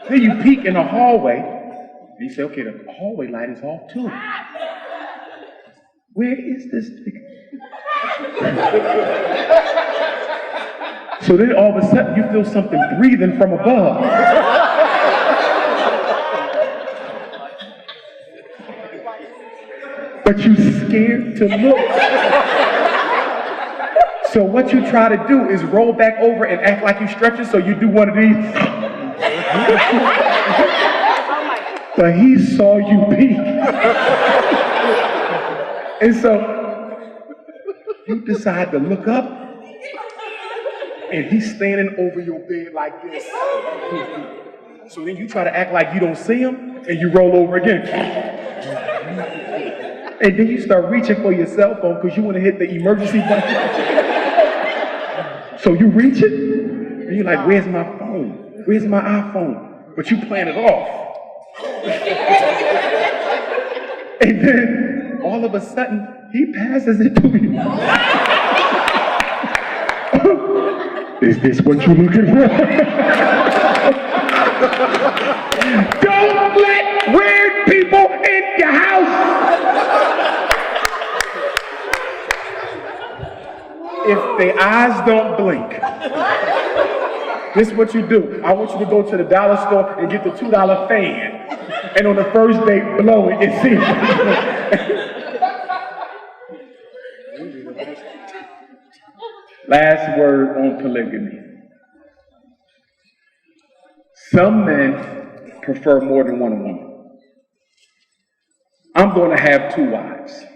Then you peek in the hallway and you say, okay, the hallway light is off too. Where is this nigga? So then all of a sudden you feel something breathing from above. but you scared to look. So what you try to do is roll back over and act like you're stretching, so you do one of these. But he saw you peek. And so you decide to look up, and he's standing over your bed like this. So then you try to act like you don't see him, and you roll over again. And then you start reaching for your cell phone because you want to hit the emergency button. So you reach it, and you're like, where's my phone? Where's my iPhone? But you plan it off. And then all of a sudden, he passes it to you. Is this what you're looking for? Don't let weird people in your house. If their eyes don't blink, this is what you do. I want you to go to the dollar store and get the $2 fan. And on the first day, blow it and see. Last word on polygamy. Some men prefer more than one woman. I'm going to have 2 wives.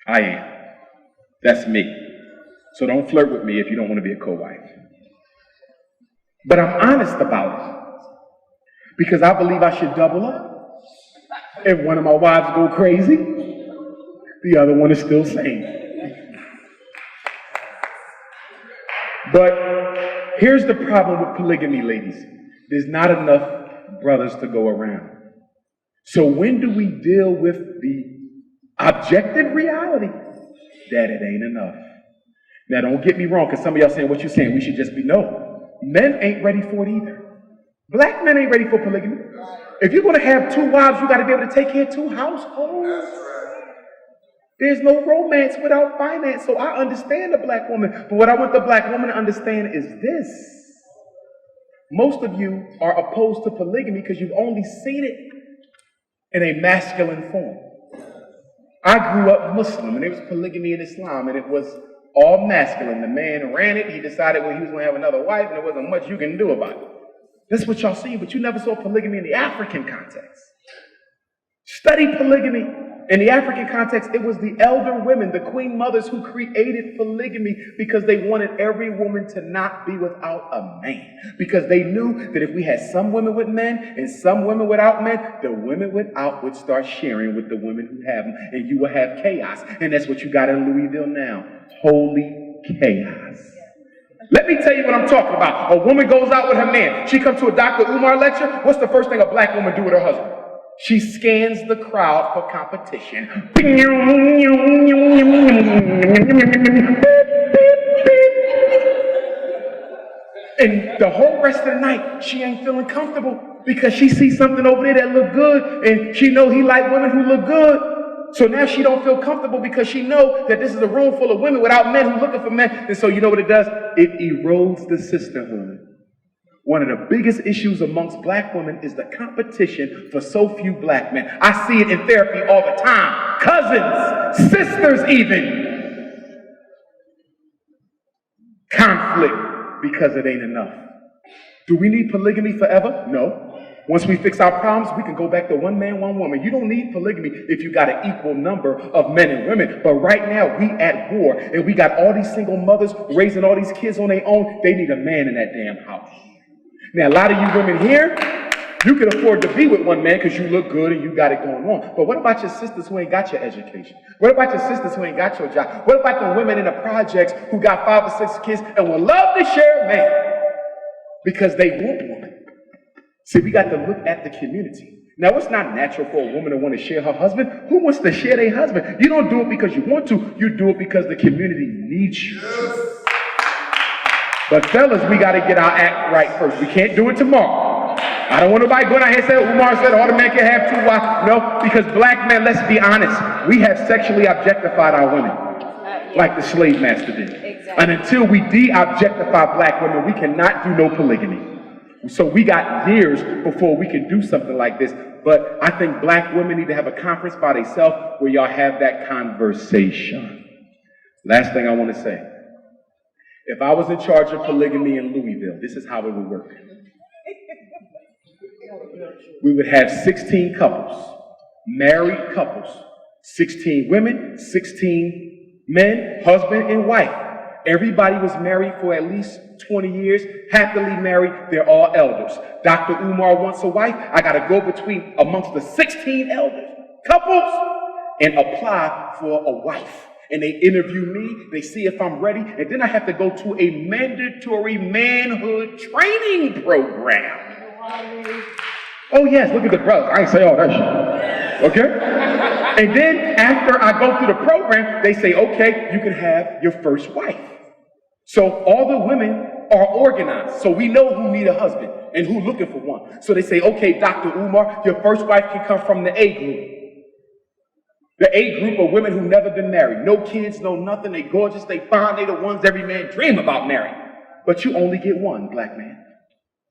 I am. That's me. So don't flirt with me if you don't want to be a co-wife. But I'm honest about it. Because I believe I should double up. If one of my wives go crazy, the other one is still sane. But here's the problem with polygamy, ladies. There's not enough brothers to go around. So when do we deal with the objective reality that it ain't enough? Now, don't get me wrong, because some of y'all saying what you're saying, we should just be, no. Men ain't ready for it either. Black men ain't ready for polygamy. If you're going to have 2 wives, you got to be able to take care of 2 households. There's no romance without finance, so I understand the black woman. But what I want the black woman to understand is this. Most of you are opposed to polygamy because you've only seen it in a masculine form. I grew up Muslim, and there was polygamy in Islam, and it was all masculine. The man ran it. He decided when he was going to have another wife, and there wasn't much you can do about it. That's what y'all see, but you never saw polygamy in the African context. Study polygamy. In the African context, it was the elder women, the queen mothers, who created polygamy because they wanted every woman to not be without a man. Because they knew that if we had some women with men and some women without men, the women without would start sharing with the women who have them, and you will have chaos. And that's what you got in Louisville now. Holy chaos. Let me tell you what I'm talking about. A woman goes out with her man. She comes to a Dr. Umar lecture. What's the first thing a black woman do with her husband? She scans the crowd for competition. And the whole rest of the night, she ain't feeling comfortable because she sees something over there that look good, and she know he like women who look good. So now she don't feel comfortable because she know that this is a room full of women without men who looking for men. And so you know what it does? It erodes the sisterhood. One of the biggest issues amongst black women is the competition for so few black men. I see it in therapy all the time. Cousins, sisters even. Conflict because it ain't enough. Do we need polygamy forever? No. Once we fix our problems, we can go back to one man, one woman. You don't need polygamy if you got an equal number of men and women. But right now, we at war, and we got all these single mothers raising all these kids on their own. They need a man in that damn house. Now, a lot of you women here, you can afford to be with one man because you look good and you got it going on. But what about your sisters who ain't got your education? What about your sisters who ain't got your job? What about the women in the projects who got 5 or 6 kids and would love to share a man because they want one? See, we got to look at the community. Now, it's not natural for a woman to want to share her husband. Who wants to share their husband? You don't do it because you want to. You do it because the community needs you. But fellas, we got to get our act right first. We can't do it tomorrow. I don't want nobody going out here and saying, Umar said all the men can have 2 wives. No, because black men, let's be honest, we have sexually objectified our women like the slave master did. Exactly. And until we de-objectify black women, we cannot do no polygamy. So we got years before we can do something like this. But I think black women need to have a conference by themselves where y'all have that conversation. Last thing I want to say. If I was in charge of polygamy in Louisville, this is how it would work. We would have 16 couples, married couples, 16 women, 16 men, husband and wife. Everybody was married for at least 20 years, happily married, they're all elders. Dr. Umar wants a wife, I gotta go amongst the 16 elders, couples, and apply for a wife. And they interview me, they see if I'm ready, and then I have to go to a mandatory manhood training program. Oh yes, look at the brothers, I ain't say all that shit, okay? And then after I go through the program, they say, okay, you can have your first wife. So all the women are organized, so we know who need a husband and who looking for one. So they say, okay, Dr. Umar, your first wife can come from the A group. The A group are women who never been married. No kids, no nothing. They gorgeous, they fine, they the ones every man dream about marrying. But you only get one, black man.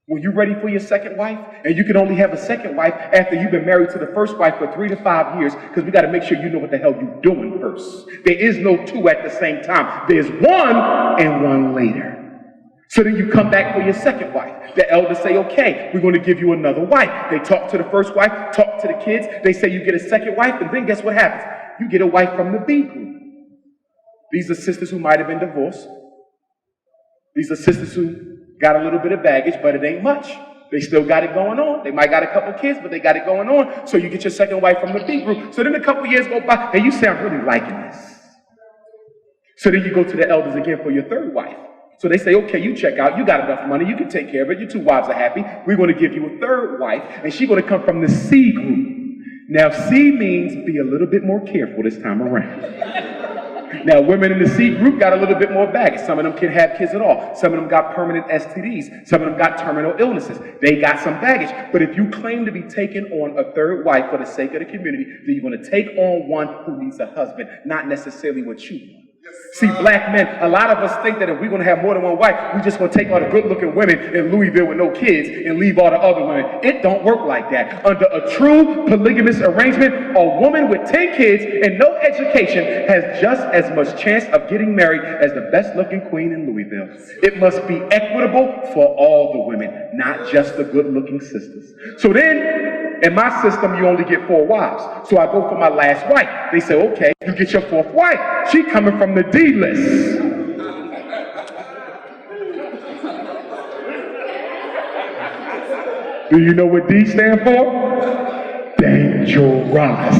Were you ready for your second wife? And you can only have a second wife after you've been married to the first wife for 3 to 5 years, because we got to make sure you know what the hell you're doing first. There is no two at the same time. There's one and one later. So then you come back for your second wife. The elders say, okay, we're going to give you another wife. They talk to the first wife, talk to the kids. They say you get a second wife, and then guess what happens? You get a wife from the B group. These are sisters who might have been divorced. These are sisters who got a little bit of baggage, but it ain't much. They still got it going on. They might got a couple kids, but they got it going on. So you get your second wife from the B group. So then a couple years go by, and you say, I'm really liking this. So then you go to the elders again for your third wife. So they say, okay, you check out. You got enough money. You can take care of it. Your 2 wives are happy. We're going to give you a third wife, and she's going to come from the C group. Now, C means be a little bit more careful this time around. Now, women in the C group got a little bit more baggage. Some of them can't have kids at all. Some of them got permanent STDs. Some of them got terminal illnesses. They got some baggage. But if you claim to be taking on a third wife for the sake of the community, then you're going to take on one who needs a husband, not necessarily what you want. See, black men, a lot of us think that if we're going to have more than one wife, we're just going to take all the good-looking women in Louisville with no kids and leave all the other women. It don't work like that. Under a true polygamous arrangement, a woman with 10 kids and no education has just as much chance of getting married as the best-looking queen in Louisville. It must be equitable for all the women, not just the good-looking sisters. So then, in my system, you only get 4 wives. So I go for my last wife. They say, okay, you get your 4th wife. She coming from the D list. Do you know what D stand for? Dangerous.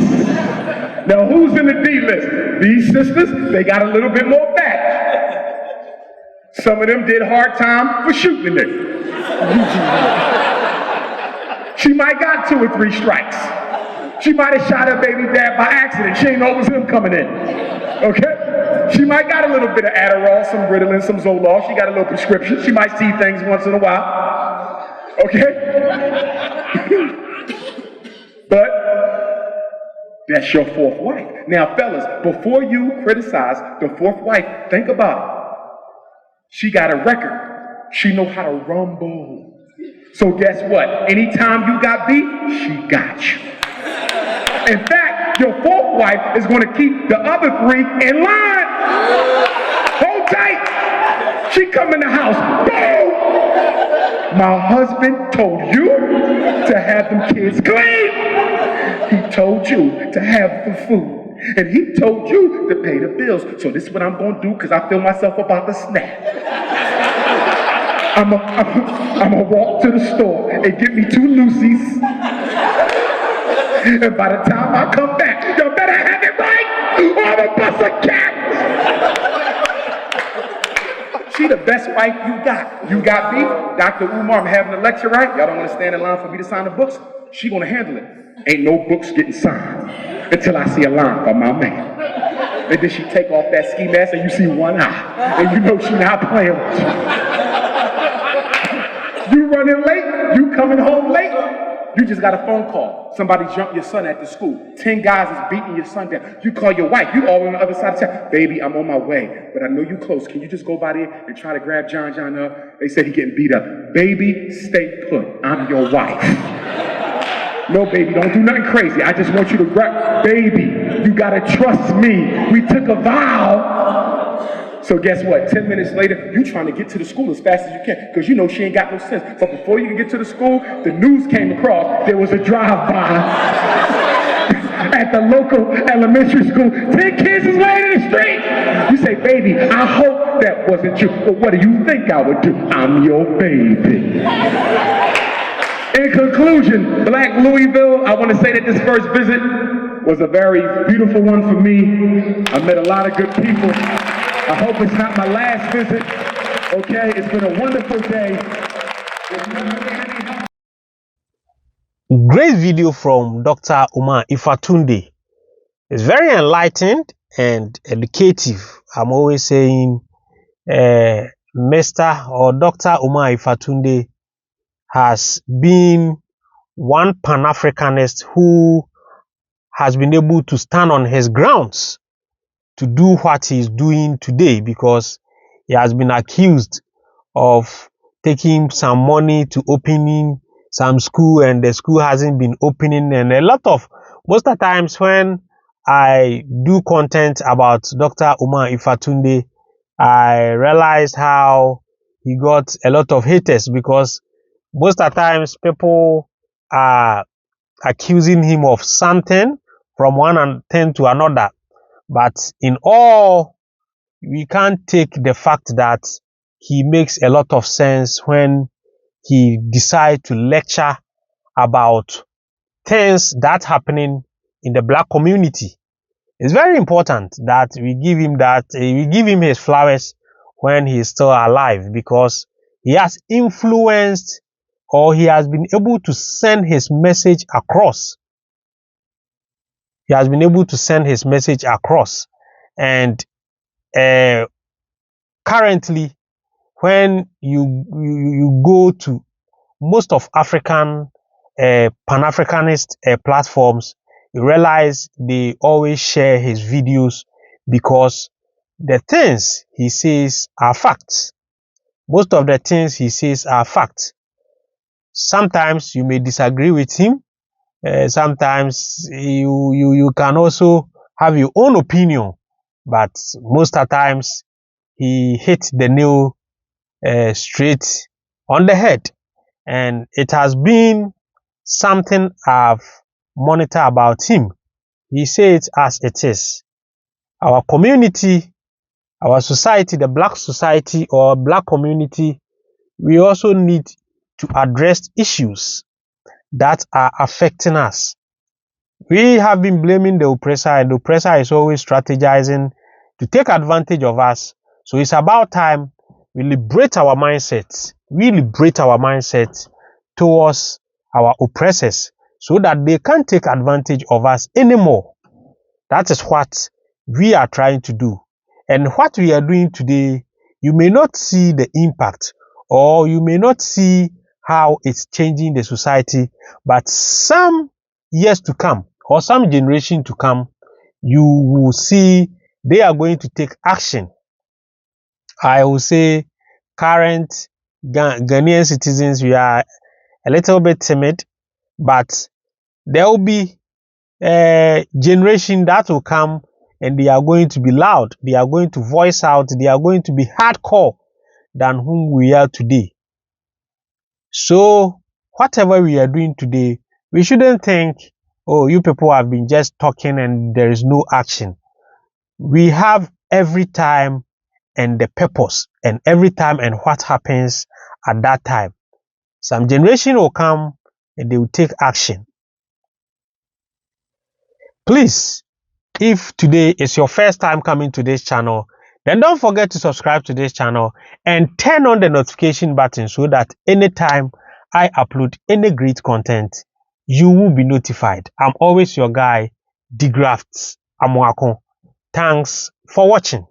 Now, who's in the D list? These sisters, they got a little bit more back. Some of them did hard time for shooting it. She might got 2 or 3 strikes. She might have shot her baby dad by accident. She ain't know it was him coming in. Okay? She might got a little bit of Adderall, some Ritalin, some Zoloft. She got a little prescription. She might see things once in a while. Okay? But that's your 4th wife. Now, fellas, before you criticize the 4th wife, think about it. She got a record. She know how to rumble. So guess what? Anytime you got beat, she got you. In fact, your 4th wife is going to keep the other 3 in line. Hold tight. She come in the house. Boom! My husband told you to have them kids clean. He told you to have the food. And he told you to pay the bills. So this is what I'm going to do because I feel myself about to snap. I'm gonna walk to the store and get me 2 Lucy's. And by the time I come back, you better have it right or I'm gonna bust a cap. She the best wife you got. You got beef? Dr. Umar, I'm having a lecture, right? Y'all don't want to stand in line for me to sign the books? She gonna handle it. Ain't no books getting signed until I see a line from my man. And then she take off that ski mask and you see one eye. And you know she not playing with you. You running late, you coming home late, you just got a phone call. Somebody jumped your son at the school. 10 guys is beating your son down. You call your wife, you all on the other side of town. Baby, I'm on my way, but I know you close. Can you just go by there and try to grab John up? They said he getting beat up. Baby, stay put. I'm your wife. No, baby, don't do nothing crazy. I just want you to grab, baby, you gotta trust me. We took a vow. So guess what? 10 minutes later, you trying to get to the school as fast as you can because you know she ain't got no sense. But before you can get to the school, the news came across. There was a drive-by at the local elementary school. 10 kids is laying in the street. You say, baby, I hope that wasn't you. But what do you think I would do? I'm your baby. In conclusion, Black Louisville, I want to say that this first visit was a very beautiful one for me. I met a lot of good people. I hope it's not my last visit. Okay, it's been a wonderful day. Great video from Dr. Umar Ifatunde. It's very enlightened and educative. I'm always saying Mr. or Dr. Umar Ifatunde has been one Pan-Africanist who has been able to stand on his grounds to do what he's doing today, because he has been accused of taking some money to opening some school and the school hasn't been opening, and most of the times when I do content about Dr. Umar Ifatunde, I realized how he got a lot of haters, because most of the times people are accusing him of something from one thing to another. But in all, we can't take the fact that he makes a lot of sense when he decides to lecture about things that happening in the Black community. It's very important that we give him his flowers when he is still alive, because he has influenced, or he has been able to send his message across. He has been able to send his message across. And currently, when you go to most of African Pan-Africanist platforms, you realize they always share his videos because the things he says are facts. Most of the things he says are facts. Sometimes you may disagree with him. Sometimes you can also have your own opinion, but most of the times he hit the nail straight on the head. And it has been something I've monitored about him. He says it as it is. Our community, our society, the Black society or Black community, we also need to address issues that are affecting us. We have been blaming the oppressor, and the oppressor is always strategizing to take advantage of us. So it's about time we liberate our mindsets. We liberate our mindset towards our oppressors so that they can't take advantage of us anymore. That is what we are trying to do. And what we are doing today, you may not see the impact, or you may not see how it's changing the society, but some years to come, or some generation to come, you will see they are going to take action. I will say current Ghanaian citizens, we are a little bit timid, but there will be a generation that will come and they are going to be loud. They are going to voice out. They are going to be hardcore than whom we are today. So whatever we are doing today, we shouldn't think, oh, you people have been just talking and there is no action. We have every time and the purpose, and every time and what happens at that time. Some generation will come and they will take action. Please, if today is your first time coming to this channel, then don't forget to subscribe to this channel and turn on the notification button so that anytime I upload any great content, you will be notified. I'm always your guy, De-Graft Amoako. Thanks for watching.